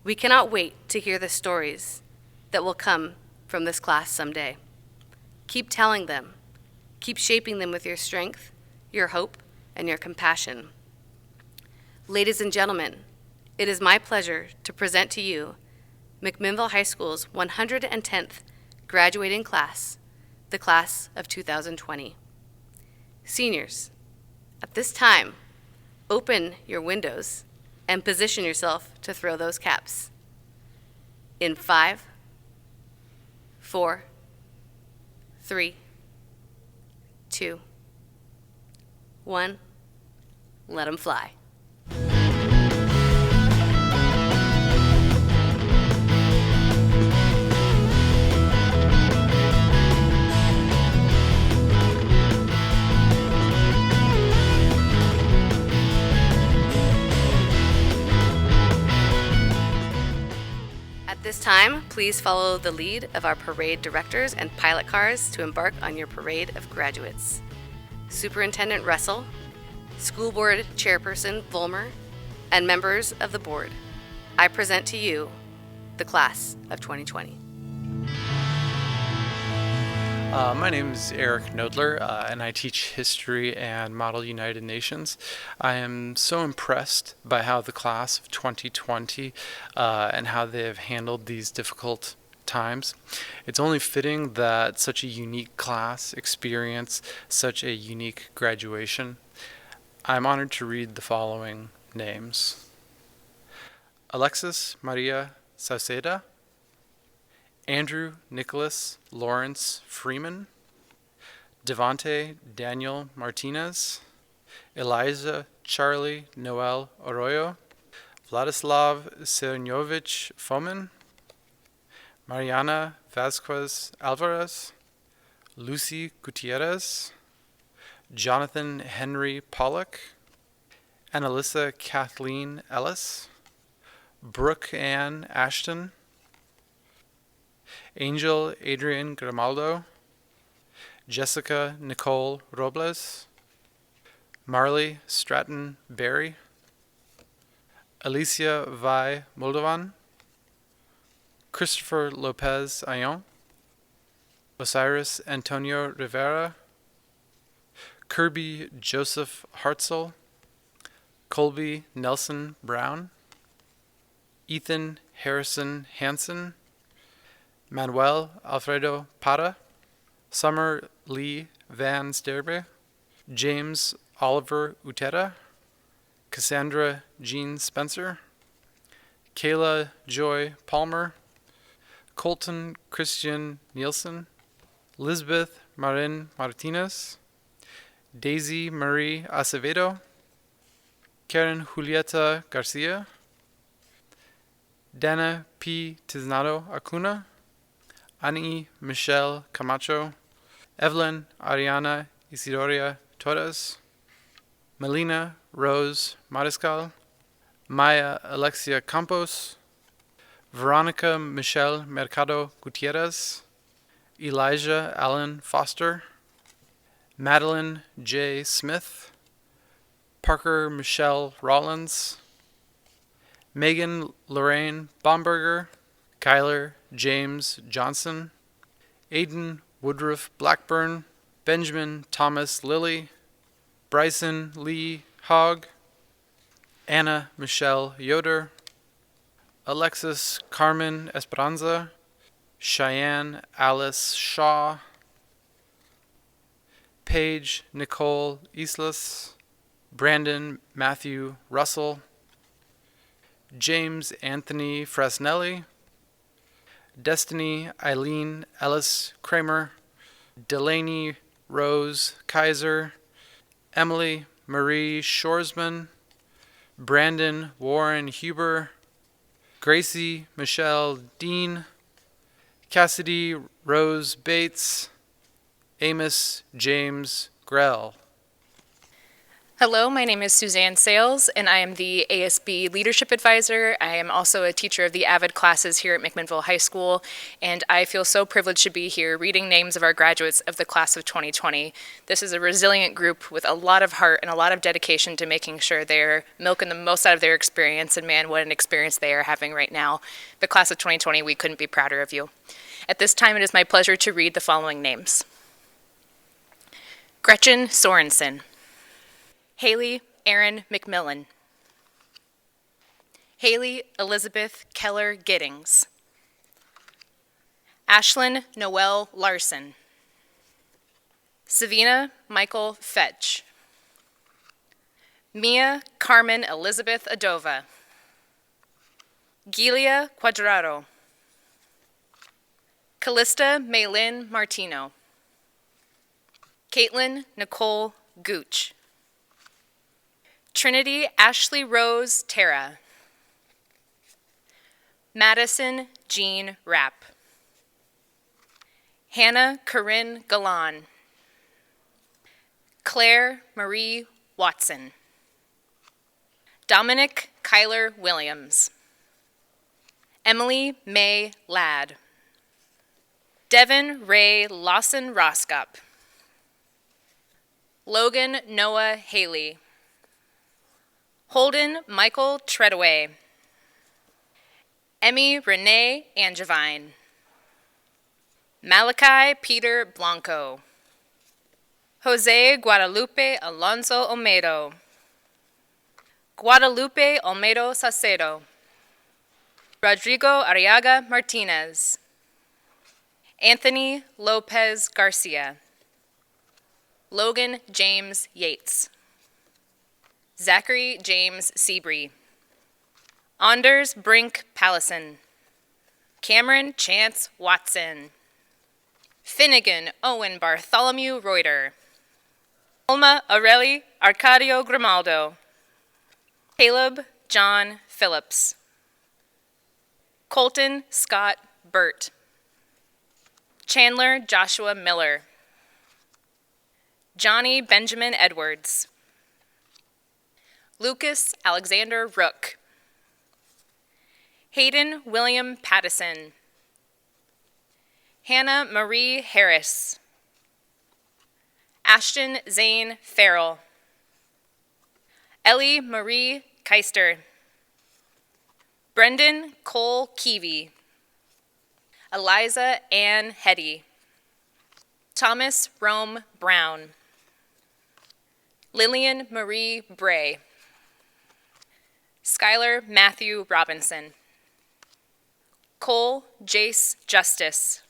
We cannot wait to hear the stories that will come from this class someday. Keep telling them. Keep shaping them with your strength, your hope, and your compassion. Ladies and gentlemen, it is my pleasure to present to you McMinnville High School's 110th graduating class, the class of 2020. Seniors, at this time, open your windows and position yourself to throw those caps. In 5, 4, 3, 2, 1, let them fly. At this time, please follow the lead of our parade directors and pilot cars to embark on your parade of graduates. Superintendent Russell, School Board Chairperson Vollmer, and members of the board, I present to you the class of 2020. My name is Eric Nodler, and I teach history and Model United Nations. I am so impressed by how the class of 2020 and how they have handled these difficult times. It's only fitting that such a unique class experience such a unique graduation. I'm honored to read the following names: Alexis Maria Sauceda, Andrew Nicholas Lawrence Freeman, Devonte Daniel Martinez, Eliza Charlie Noel Arroyo, Vladislav Sernyovich Fomin, Mariana Vasquez Alvarez, Lucy Gutierrez, Jonathan Henry Pollock, Annalisa Kathleen Ellis, Brooke Ann Ashton, Angel Adrian Grimaldo, Jessica Nicole Robles, Marley Stratton Berry, Alicia Vi Moldovan, Christopher Lopez Ayon, Osiris Antonio Rivera, Kirby Joseph Hartzell, Colby Nelson Brown, Ethan Harrison Hansen, Manuel Alfredo Parra, Summer Lee Van Sterbe, James Oliver Utera, Cassandra Jean Spencer, Kayla Joy Palmer, Colton Christian Nielsen, Lisbeth Marin Martinez, Daisy Marie Acevedo, Karen Julieta Garcia, Dana P. Tiznado Acuna, Ani Michelle Camacho, Evelyn Ariana Isidoria Torres, Melina Rose Mariscal, Maya Alexia Campos, Veronica Michelle Mercado Gutierrez, Elijah Allen Foster, Madeline J. Smith, Parker Michelle Rollins, Megan Lorraine Bomberger, Kyler James Johnson, Aiden Woodruff Blackburn, Benjamin Thomas Lilly, Bryson Lee Hogg, Anna Michelle Yoder, Alexis Carmen Esperanza, Cheyenne Alice Shaw, Paige Nicole Islas, Brandon Matthew Russell, James Anthony Fresnelli, Destiny Eileen Ellis Kramer, Delaney Rose Kaiser, Emily Marie Shoresman, Brandon Warren Huber, Gracie Michelle Dean, Cassidy Rose Bates, Amos James Grell. Hello, my name is Suzanne Sales, and I am the ASB Leadership Advisor. I am also a teacher of the AVID classes here at McMinnville High School, and I feel so privileged to be here reading names of our graduates of the class of 2020. This is a resilient group with a lot of heart and a lot of dedication to making sure they're milking the most out of their experience, and man, what an experience they are having right now. The class of 2020, we couldn't be prouder of you. At this time, it is my pleasure to read the following names. Gretchen Sorensen. Haley Erin McMillan. Haley Elizabeth Keller Giddings. Ashlyn Noel Larson. Savina Michael Fetch. Mia Carmen Elizabeth Adova. Gilia Quadrado. Callista Maylin Martino. Caitlin Nicole Gooch. Trinity Ashley Rose Terra. Madison Jean Rapp. Hannah Corinne Galan. Claire Marie Watson. Dominic Kyler Williams. Emily May Ladd. Devin Ray Lawson Roskop. Logan Noah Haley. Holden Michael Treadaway. Emmy Renee Angevine. Malachi Peter Blanco. Jose Guadalupe Alonso Olmedo. Guadalupe Olmedo Sacedo. Rodrigo Arriaga Martinez. Anthony Lopez Garcia. Logan James Yates. Zachary James Seabree. Anders Brink Pallison. Cameron Chance Watson. Finnegan Owen Bartholomew Reuter. Alma Aureli Arcadio Grimaldo. Caleb John Phillips. Colton Scott Burt. Chandler Joshua Miller. Johnny Benjamin Edwards. Lucas Alexander Rook. Hayden William Pattison. Hannah Marie Harris. Ashton Zane Farrell. Ellie Marie Keister. Brendan Cole Keevy. Eliza Ann Hetty. Thomas Rome Brown. Lillian Marie Bray. Skylar Matthew Robinson. Cole Jace Justice.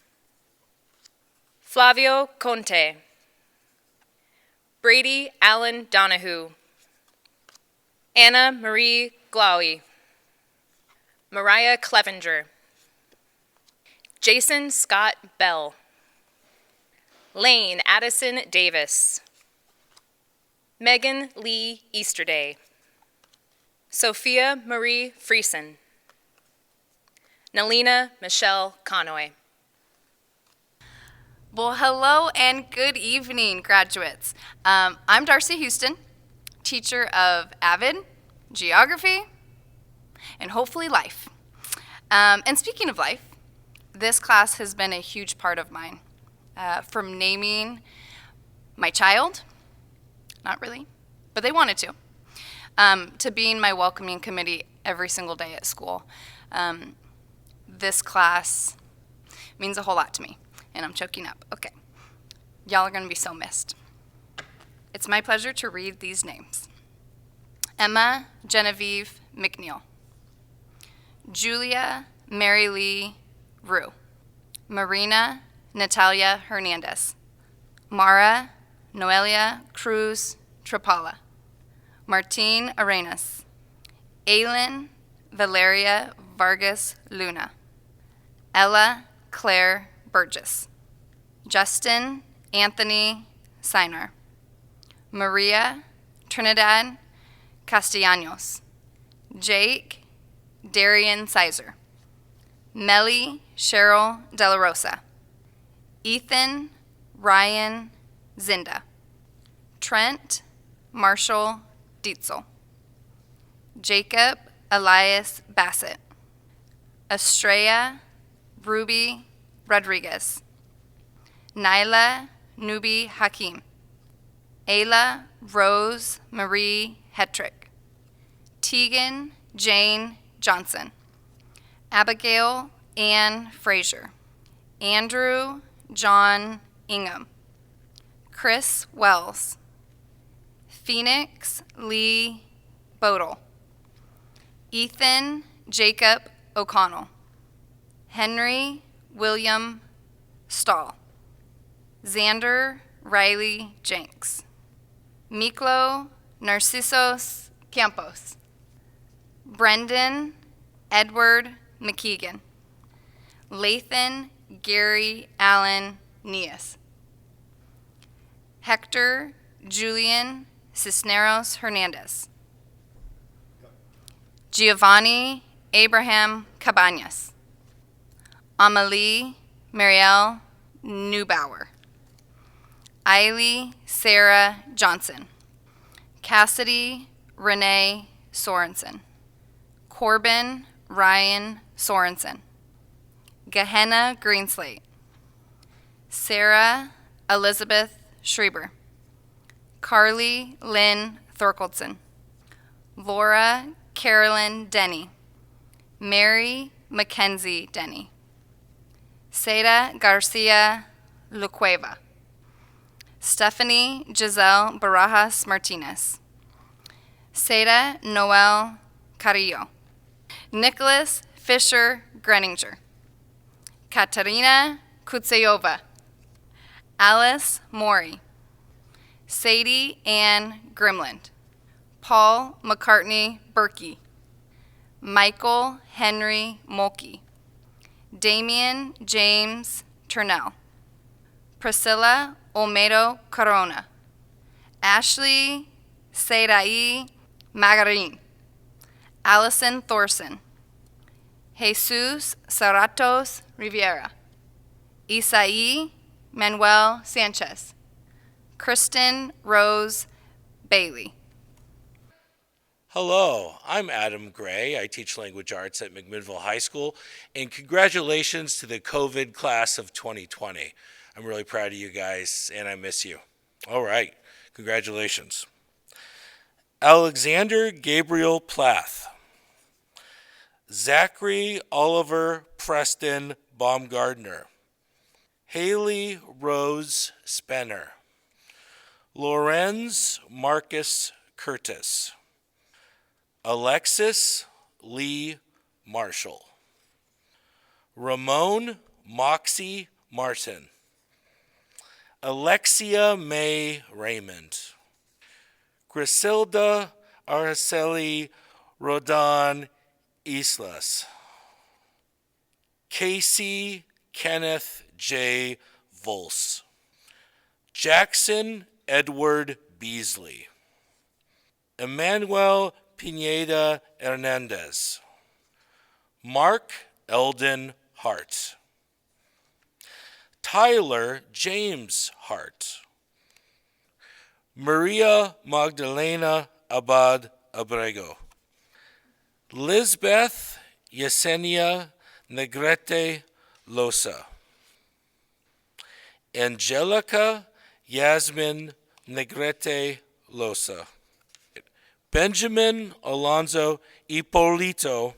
Flavio Conte. Brady Allen Donahue. Anna Marie Glaui. Mariah Clevenger. Jason Scott Bell. Lane Addison Davis. Megan Lee Easterday. Sophia Marie Friesen. Nalina Michelle Conoy. Well, hello and good evening, graduates. I'm Darcy Houston, teacher of AVID, Geography, and hopefully life. And speaking of life, this class has been a huge part of mine. From naming my child, not really, but they wanted to being my welcoming committee every single day at school. this class means a whole lot to me. And I'm choking up. Okay. Y'all are going to be so missed. It's my pleasure to read these names. Emma Genevieve McNeil. Julia Mary Lee Rue. Marina Natalia Hernandez. Mara Noelia Cruz Trapala. Martine Arenas. Aylin Valeria Vargas Luna. Ella Claire Burgess. Justin Anthony Sinar. Maria Trinidad Castellanos. Jake Darian Sizer. Melly Cheryl De La Rosa. Ethan Ryan Zinda. Trent Marshall Dietzel. Jacob Elias Bassett. Estrella Ruby Rodriguez. Nyla Nubi Hakim. Ayla Rose Marie Hetrick. Tegan Jane Johnson. Abigail Ann Frazier. Andrew John Ingham. Chris Wells. Phoenix Lee Bodle. Ethan Jacob O'Connell. Henry William Stahl. Xander Riley Jenks. Miklo Narcissos Campos. Brendan Edward McKeegan. Lathan Gary Allen Nias. Hector Julian Cisneros Hernandez. Giovanni Abraham Cabañas. Amalie Marielle Neubauer. Eiley Sarah Johnson. Cassidy Renee Sorensen. Corbin Ryan Sorensen. Gehenna Greenslate. Sarah Elizabeth Schreiber. Carly Lynn Thorkeldson. Laura Carolyn Denny. Mary Mackenzie Denny. Seda Garcia Lucueva. Stephanie Giselle Barajas Martinez. Seda Noel Carrillo. Nicholas Fisher Greninger. Katarina Kutseyova. Alice Maury. Sadie Ann Grimland. Paul McCartney Berkey. Michael Henry Mulkey. Damian James Turnell. Priscilla Olmedo Corona. Ashley Seirai Magarin. Allison Thorson. Jesus Saratos Riviera. Isai Manuel Sanchez. Kristen Rose Bailey. Hello, I'm Adam Gray. I teach language arts at McMinnville High School, and congratulations to the COVID class of 2020. I'm really proud of you guys, and I miss you. All right, congratulations. Alexander Gabriel Plath. Zachary Oliver Preston Baumgardner. Haley Rose Spenner. Lorenz Marcus Curtis. Alexis Lee Marshall. Ramon Moxie Martin. Alexia May Raymond. Griselda Araceli Rodan Islas. Casey Kenneth J. Volse. Jackson Edward Beasley. Emmanuel Pineda Hernandez. Mark Eldon Hart. Tyler James Hart. Maria Magdalena Abad Abrego. Lisbeth Yesenia Negrete Losa. Angelica Yasmin Negrete Losa. Benjamin Alonzo Hipolito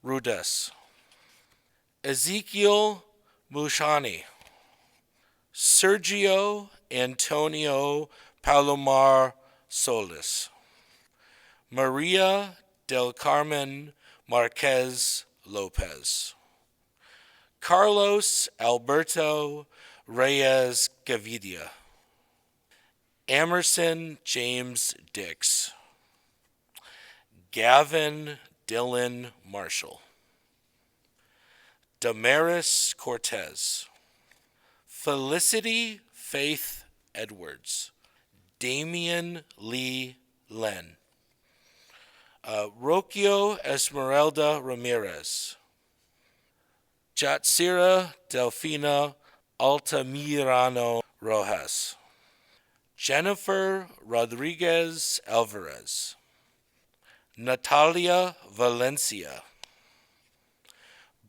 Rudes. Ezekiel Mushani, Sergio Antonio Palomar Solis, Maria del Carmen Marquez Lopez, Carlos Alberto Reyes Gavidia, Emerson James Dix, Gavin Dylan Marshall, Damaris Cortez, Felicity Faith Edwards, Damian Lee Len, Rocio Esmeralda Ramirez, Jatsira Delfina Altamirano Rojas, Jennifer Rodriguez Alvarez, Natalia Valencia,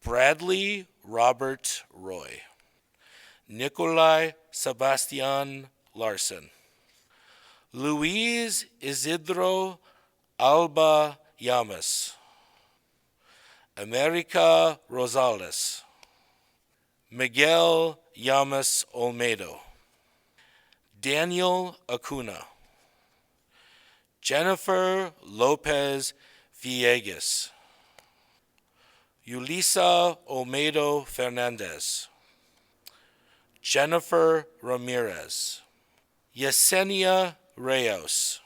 Bradley Robert Roy, Nikolai Sebastian Larson, Luis Isidro Alba Llamas, America Rosales, Miguel Llamas Olmedo, Daniel Acuna, Jennifer Lopez Villegas, Yulisa Olmedo Fernandez, Jennifer Ramirez, Yesenia Reyes,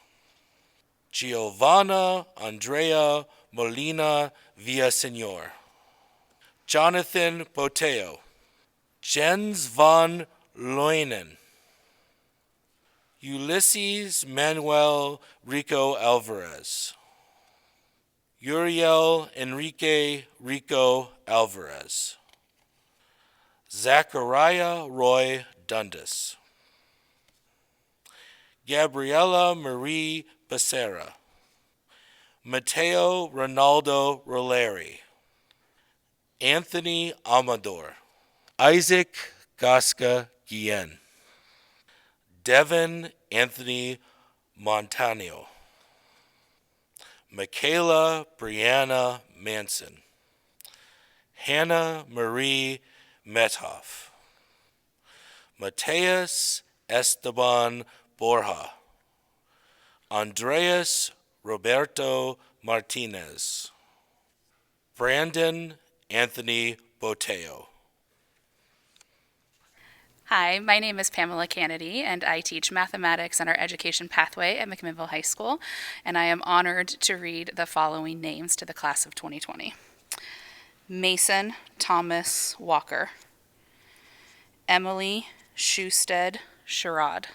Giovanna Andrea Molina Villaseñor, Jonathan Boteo, Jens von Loinen, Ulysses Manuel Rico Alvarez, Uriel Enrique Rico Alvarez, Zachariah Roy Dundas, Gabriela Marie Becerra, Mateo Ronaldo Roleri, Anthony Amador, Isaac Gasca Guillen, Devin Anthony Montanio, Michaela Brianna Manson, Hannah Marie Methoff, Mateus Esteban Borja, Andreas Roberto Martinez, Brandon Anthony Boteo. Hi, my name is Pamela Kennedy, and I teach mathematics on our education pathway at McMinnville High School, and I am honored to read the following names to the class of 2020. Mason Thomas Walker, Emily Schusted Sherrod,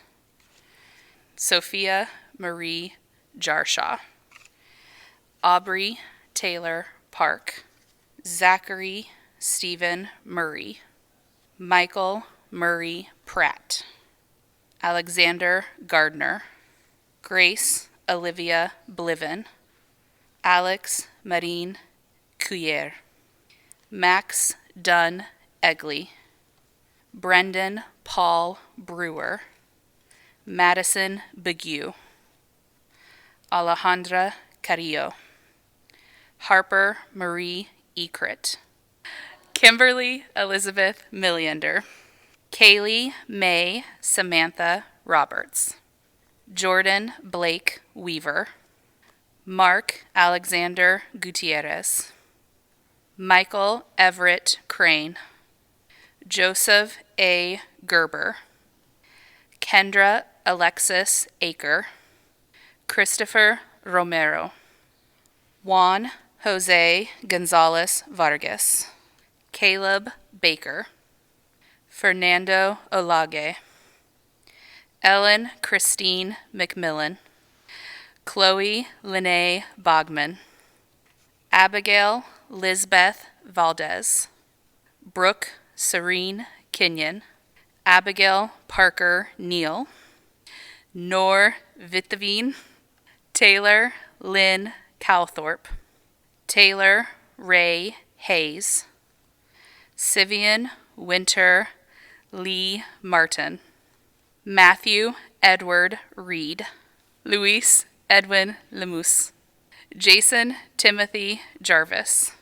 Sophia Marie Jarshaw, Aubrey Taylor Park, Zachary Stephen Murray, Michael Murray Pratt, Alexander Gardner, Grace Olivia Bliven, Alex Marine Cuyer, Max Dunn Egley, Brendan Paul Brewer, Madison Begue, Alejandra Carrillo, Harper Marie Ekrit, Kimberly Elizabeth Milliander, Kaylee May Samantha Roberts, Jordan Blake Weaver, Mark Alexander Gutierrez, Michael Everett Crane, Joseph A. Gerber, Kendra Alexis Aker, Christopher Romero, Juan Jose Gonzalez Vargas, Caleb Baker, Fernando Olage, Ellen Christine McMillan, Chloe Lene Bogman, Abigail Lisbeth Valdez, Brooke Serene Kenyon, Abigail Parker Neal, Nor Vitavine, Taylor Lynn Calthorpe, Taylor Ray Hayes, Sivian Winter Lee Martin, Matthew Edward Reed, Luis Edwin Lemus, Jason Timothy Jarvis,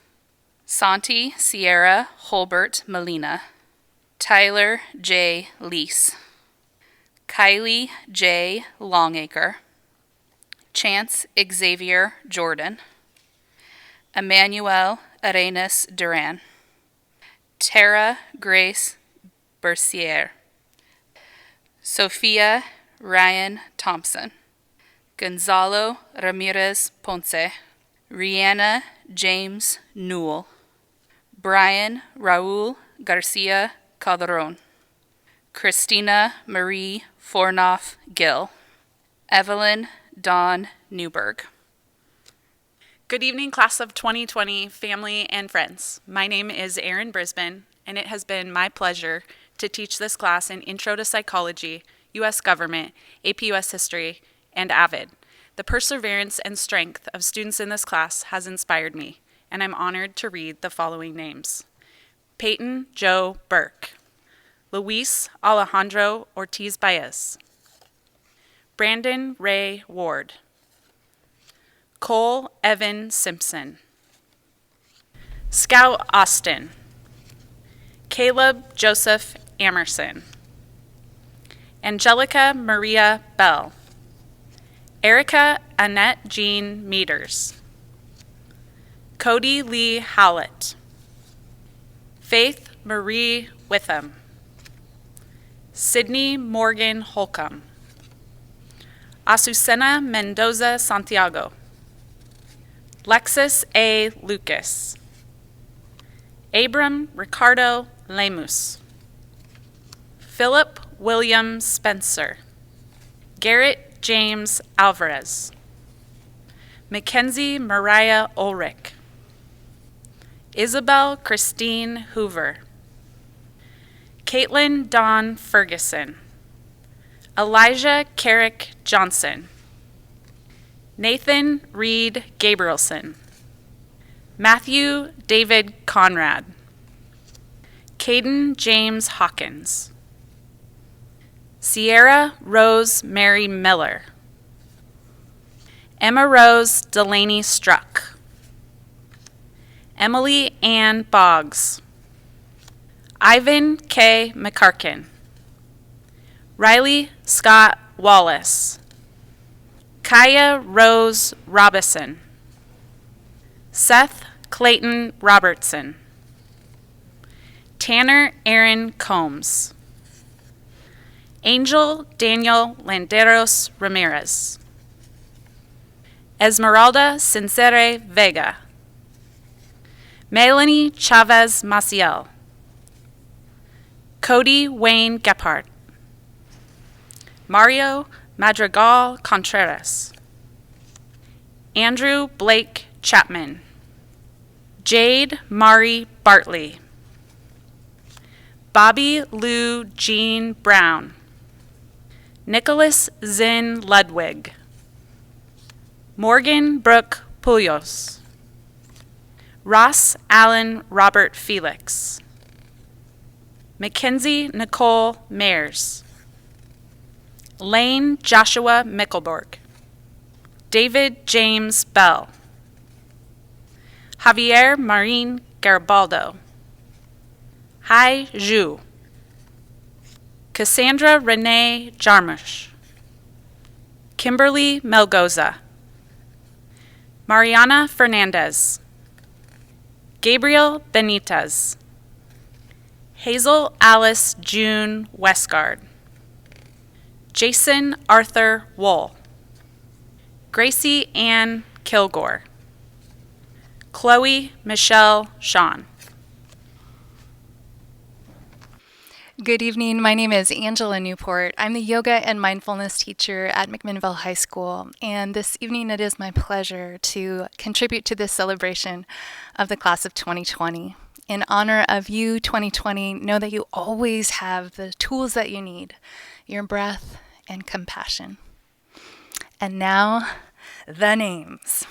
Santi Sierra Holbert Molina, Tyler J. Lease, Kylie J. Longacre, Chance Xavier Jordan, Emmanuel Arenas Duran, Tara Grace Bercier, Sophia Ryan Thompson, Gonzalo Ramirez Ponce, Rihanna James Newell, Brian Raul Garcia Calderon, Christina Marie Fornoff Gill, Evelyn Dawn Newberg. Good evening, class of 2020, family and friends. My name is Erin Brisbane, and it has been my pleasure to teach this class in Intro to Psychology, U.S. Government, AP US History, and AVID. The perseverance and strength of students in this class has inspired me, and I'm honored to read the following names. Peyton Joe Burke, Luis Alejandro Ortiz Baez, Brandon Ray Ward, Cole Evan Simpson, Scout Austin, Caleb Joseph Amerson, Angelica Maria Bell, Erica Annette Jean Meters, Cody Lee Howlett, Faith Marie Witham, Sydney Morgan Holcomb, Azucena Mendoza Santiago, Lexus A. Lucas, Abram Ricardo Lemus, Philip William Spencer, Garrett James Alvarez, Mackenzie Mariah Ulrich, Isabel Christine Hoover, Caitlin Dawn Ferguson, Elijah Carrick Johnson, Nathan Reed Gabrielson, Matthew David Conrad, Caden James Hawkins, Sierra Rose Mary Miller, Emma Rose Delaney Struck, Emily Ann Boggs, Ivan K. McCarkin, Riley Scott Wallace, Kaya Rose Robison, Seth Clayton Robertson, Tanner Aaron Combs, Angel Daniel Landeros Ramirez, Esmeralda Sincere Vega, Melanie Chavez Maciel, Cody Wayne Gephardt, Mario Madrigal Contreras, Andrew Blake Chapman, Jade Mari Bartley, Bobby Lou Jean Brown, Nicholas Zinn Ludwig, Morgan Brooke Puyos, Ross Allen Robert Felix, Mackenzie Nicole Mayers, Lane Joshua Mickelborg, David James Bell, Javier Marin Garibaldo, Hai Zhu, Cassandra Renee Jarmusch, Kimberly Melgoza, Mariana Fernandez, Gabriel Benitez, Hazel Alice June Westgard, Jason Arthur Wool, Gracie Ann Kilgore, Chloe Michelle Sean. Good evening. My name is Angela Newport. I'm the yoga and mindfulness teacher at McMinnville High School, and this evening it is my pleasure to contribute to this celebration of the class of 2020. In honor of you, 2020, know that you always have the tools that you need, your breath and compassion. And now, the names.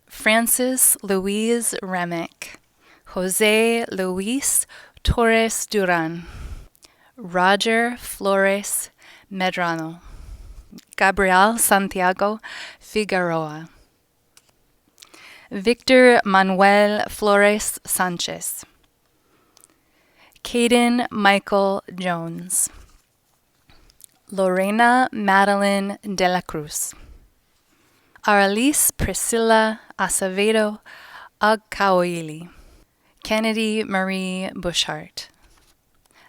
Francis Louise Remick, Jose Luis Torres Duran, Roger Flores Medrano, Gabriel Santiago Figueroa, Victor Manuel Flores Sanchez. Caden Michael Jones. Lorena Madeline de la Cruz. Aralice Priscilla Acevedo Agcaoili. Kennedy Marie Bushart.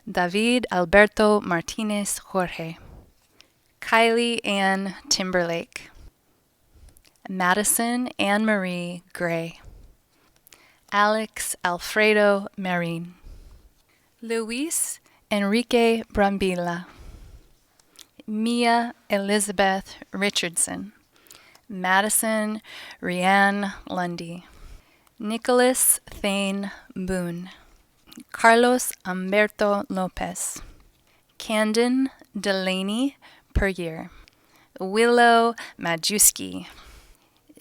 David Alberto Martinez Jorge. Kylie Ann Timberlake. Madison Anne Marie Gray. Alex Alfredo Marin. Luis Enrique Brambilla. Mia Elizabeth Richardson. Madison Rianne Lundy. Nicholas Thane Boone. Carlos Humberto Lopez. Camden Delaney Perrier. Willow Majewski.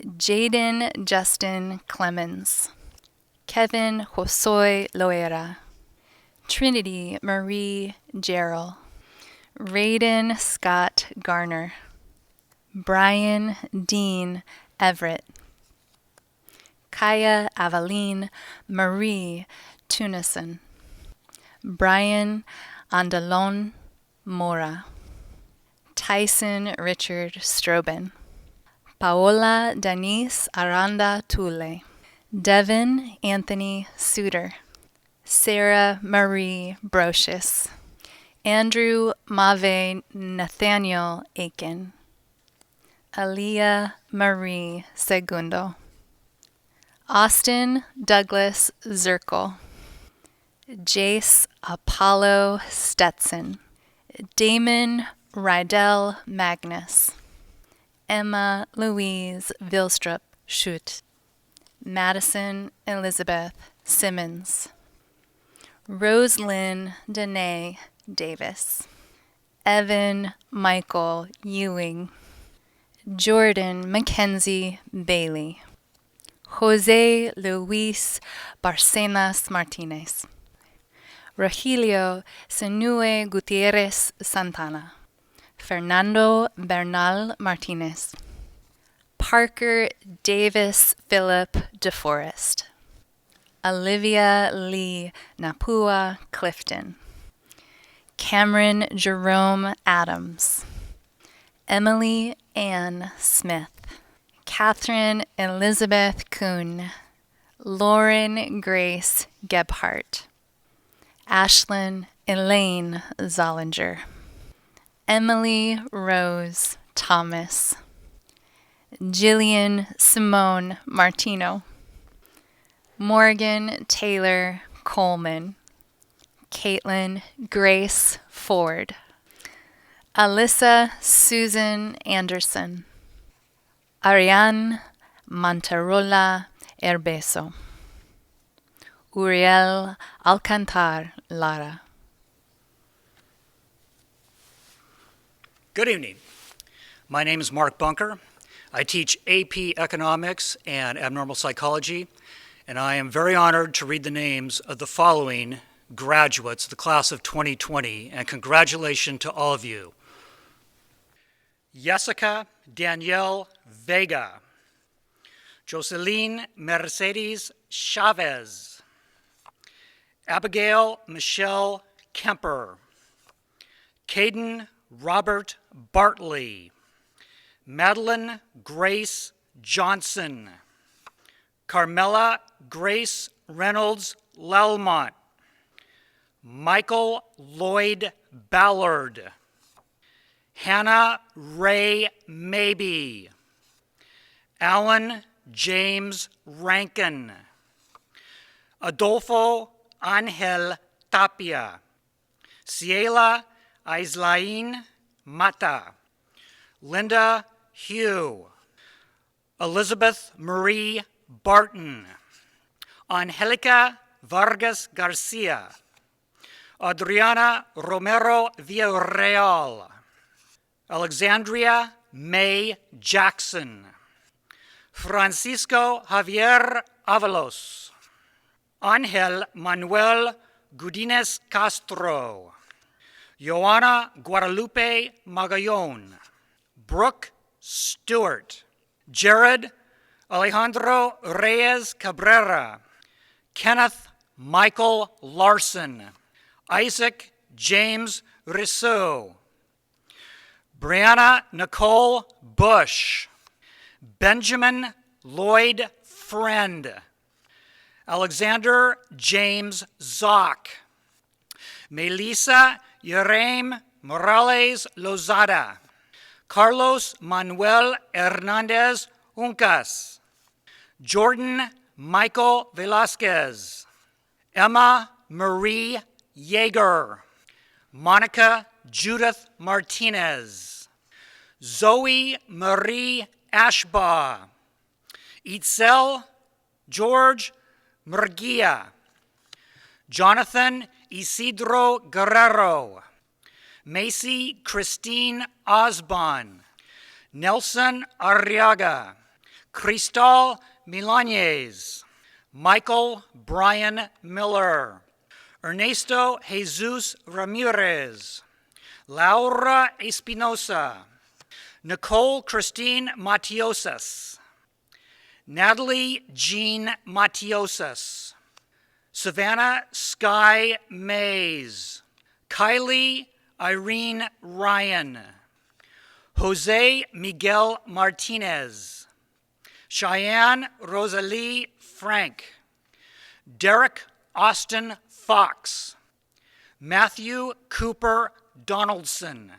Jaden Justin Clemens. Kevin Josoy Loera. Trinity Marie Gerald. Raiden Scott Garner. Brian Dean Everett. Kaya Aveline Marie Tunison. Brian Andalon Mora. Tyson Richard Strobin. Paola Denise Aranda Tule. Devin Anthony Suter. Sarah Marie Brocious. Andrew Mave Nathaniel Aiken. Aaliyah Marie Segundo. Austin Douglas Zirkle. Jace Apollo Stetson. Damon Rydell Magnus. Emma Louise Vilstrup Schutt. Madison Elizabeth Simmons. Roselyn Danae Davis. Evan Michael Ewing. Jordan Mackenzie Bailey. Jose Luis Barcenas Martinez. Rogelio Senue Gutierrez Santana. Fernando Bernal Martinez. Parker Davis Philip DeForest. Olivia Lee Napua Clifton. Cameron Jerome Adams. Emily Ann Smith. Catherine Elizabeth Kuhn. Lauren Grace Gebhardt. Ashlyn Elaine Zollinger. Emily Rose Thomas. Jillian Simone Martino. Morgan Taylor Coleman. Caitlin Grace Ford. Alyssa Susan Anderson. Ariane Mantarola Herbeso. Uriel Alcantar Lara. Good evening. My name is Mark Bunker. I teach AP Economics and Abnormal Psychology, and I am very honored to read the names of the following graduates of the class of 2020, and congratulations to all of you. Jessica Danielle Vega. Jocelyn Mercedes Chavez. Abigail Michelle Kemper. Caden Robert Bartley. Madeline Grace Johnson. Carmela Grace Reynolds Lelmont. Michael Lloyd Ballard. Hannah Ray Mabey. Alan James Rankin. Adolfo Angel Tapia. Ciela Aislain Mata. Linda Hugh. Elizabeth Marie Barton. Angelica Vargas Garcia. Adriana Romero Villarreal. Alexandria May Jackson. Francisco Javier Avalos. Angel Manuel Gudines Castro. Joana Guadalupe Magallon. Brooke Stewart. Jared Alejandro Reyes Cabrera, Kenneth Michael Larson, Isaac James Risseau, Brianna Nicole Bush, Benjamin Lloyd Friend, Alexander James Zock, Melissa Yerem Morales Lozada, Carlos Manuel Hernandez Uncas, Jordan Michael Velasquez, Emma Marie Yeager, Monica Judith Martinez, Zoe Marie Ashbaugh, Itzel George Murguia, Jonathan Isidro Guerrero, Macy Christine Osborne, Nelson Arriaga, Cristal Milanez, Michael Brian Miller, Ernesto Jesus Ramirez, Laura Espinosa, Nicole Christine Matiosas, Natalie Jean Matiosas, Savannah Sky Mays, Kylie Irene Ryan, Jose Miguel Martinez, Cheyenne Rosalie Frank, Derek Austin Fox, Matthew Cooper Donaldson,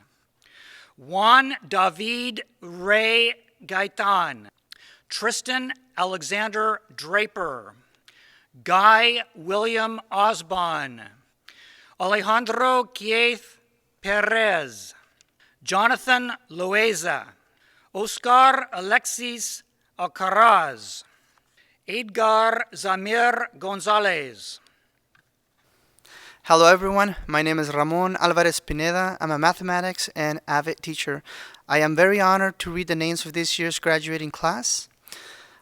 Juan David Ray Gaitan, Tristan Alexander Draper, Guy William Osborne, Alejandro Keith Perez, Jonathan Loaiza, Oscar Alexis Alcaraz, Edgar Zamir Gonzalez. Hello everyone, my name is Ramon Alvarez Pineda. I'm a mathematics and AVID teacher. I am very honored to read the names of this year's graduating class.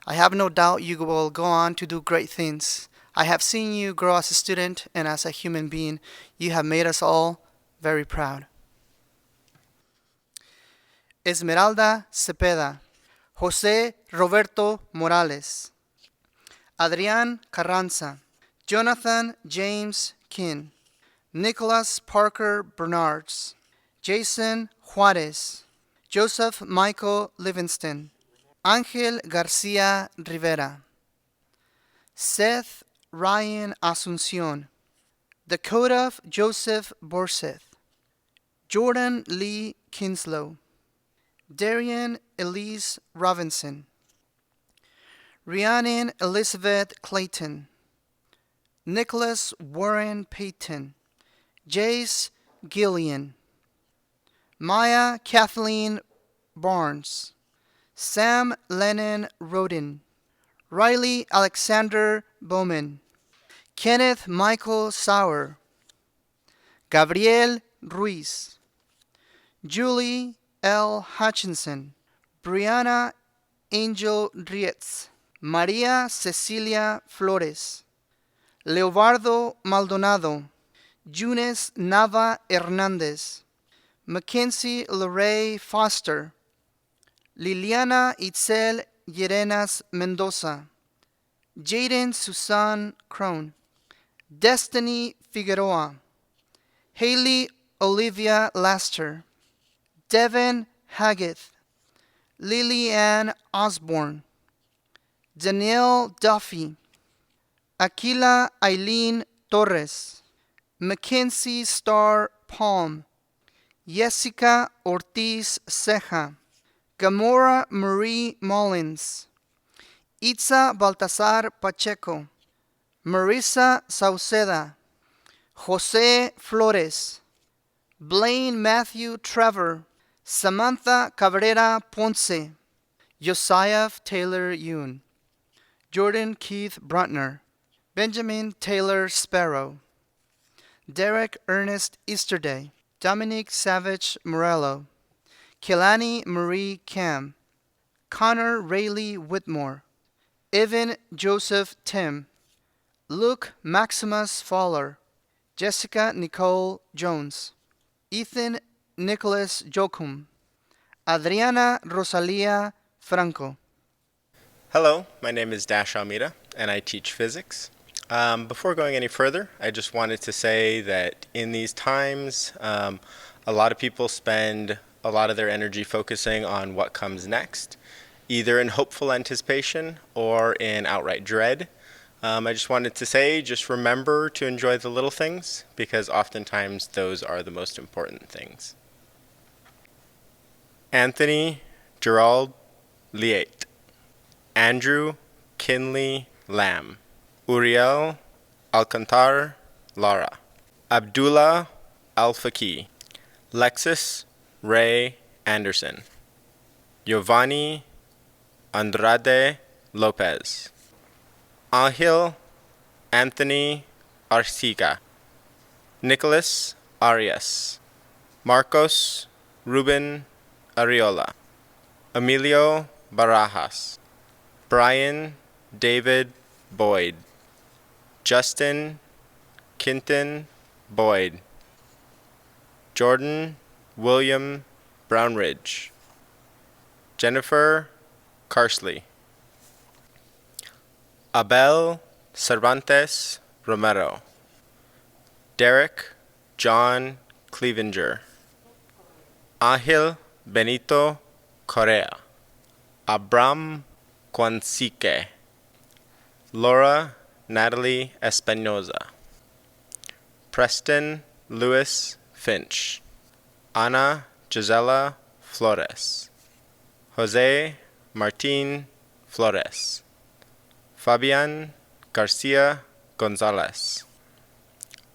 I have no doubt you will go on to do great things. I have seen you grow as a student and as a human being. You have made us all very proud. Esmeralda Cepeda, José Roberto Morales, Adrián Carranza, Jonathan James King, Nicholas Parker Bernards, Jason Juarez, Joseph Michael Livingston, Ángel García Rivera, Seth Ryan Asuncion, Dakota Joseph Borseth, Jordan Lee Kinslow, Darian Elise Robinson, Rhiannon Elizabeth Clayton, Nicholas Warren Payton, Jace Gillian, Maya Kathleen Barnes, Sam Lennon Rodin, Riley Alexander Bowman, Kenneth Michael Sauer, Gabriel Ruiz, Julie L. Hutchinson, Brianna Angel Rietz, María Cecilia Flores, Leobardo Maldonado, Yunes Nava Hernández, Mackenzie Lorray Foster, Liliana Itzel Llerenas Mendoza, Jaden Susan Crone, Destiny Figueroa, Haley Olivia Laster, Devin Haggith, Lillian Osborne, Danielle Duffy, Aquila Eileen Torres, Mackenzie Starr Palm, Jessica Ortiz Ceja, Gamora Marie Mullins, Itza Baltasar Pacheco, Marissa Sauceda, Jose Flores, Blaine Matthew Trevor, Samantha Cabrera Ponce, Josiah Taylor Yoon, Jordan Keith Bruntner, Benjamin Taylor Sparrow, Derek Ernest Easterday, Dominic Savage Morello, Kelani Marie Cam, Connor Rayleigh Whitmore, Evan Joseph Tim, Luke Maximus Fowler, Jessica Nicole Jones, Ethan Nicholas Jokum, Adriana Rosalia Franco. Hello, my name is Dash Almeida, and I teach physics. Before going any further, I just wanted to say that in these times, a lot of people spend a lot of their energy focusing on what comes next, either in hopeful anticipation or in outright dread. I just wanted to say, just remember to enjoy the little things, because oftentimes those are the most important things. Anthony Gerald Liate, Andrew Kinley Lamb, Uriel Alcantar Lara, Abdullah Al-Faqih, Lexus Ray Anderson, Giovanni Andrade Lopez, Angel Anthony Arciga, Nicholas Arias, Marcos Ruben Ariola, Emilio Barajas, Brian David Boyd, Justin Kinton Boyd, Jordan William Brownridge, Jennifer Carsley, Abel Cervantes Romero, Derek John Clevenger, Angel Benito Correa, Abram Quansique, Laura Natalie Espinoza, Preston Lewis Finch, Ana Gisela Flores, Jose Martin Flores, Fabian Garcia Gonzalez,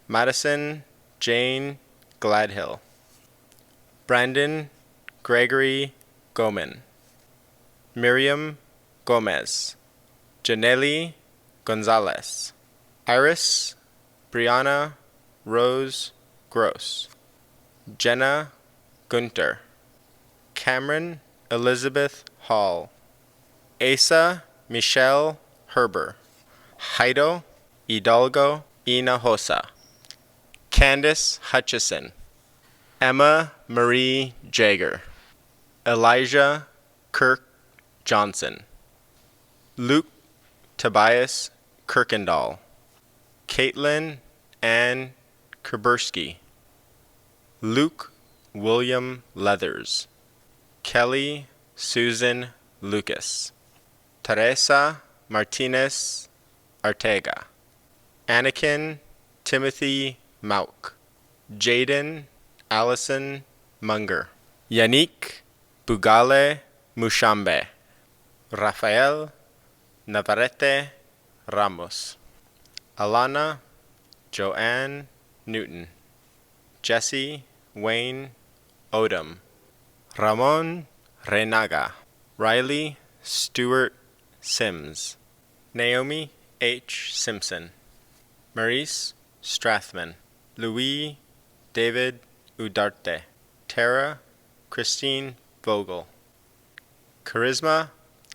Madison Jane Gladhill, Brandon Gregory Goman, Miriam Gomez, Janelli Gonzalez, Iris Brianna Rose Gross, Jenna Gunter, Cameron Elizabeth Hall, Asa Michelle Herber, Haido Hidalgo Hinojosa, Candace Hutchison, Emma Marie Jager, Elijah Kirk Johnson, Luke Tobias Kirkendall, Caitlin Ann Kerbersky, Luke William Leathers, Kelly Susan Lucas, Teresa Martinez Artega, Anakin Timothy Mauk, Jaden Allison Munger, Yannick Bugale Mushambe, Rafael Navarrete Ramos, Alana Joanne Newton, Jesse Wayne Odom, Ramon Renaga, Riley Stewart Sims, Naomi H. Simpson, Maurice Strathman, Louis David Udarte, Tara Christine Vogel, Charisma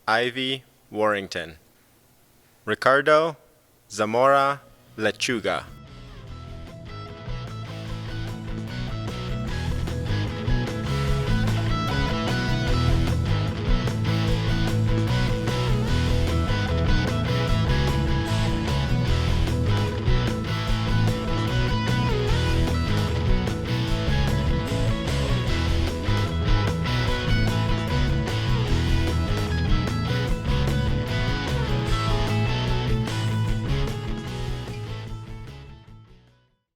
Ivy Warrington, Ricardo Zamora Lechuga,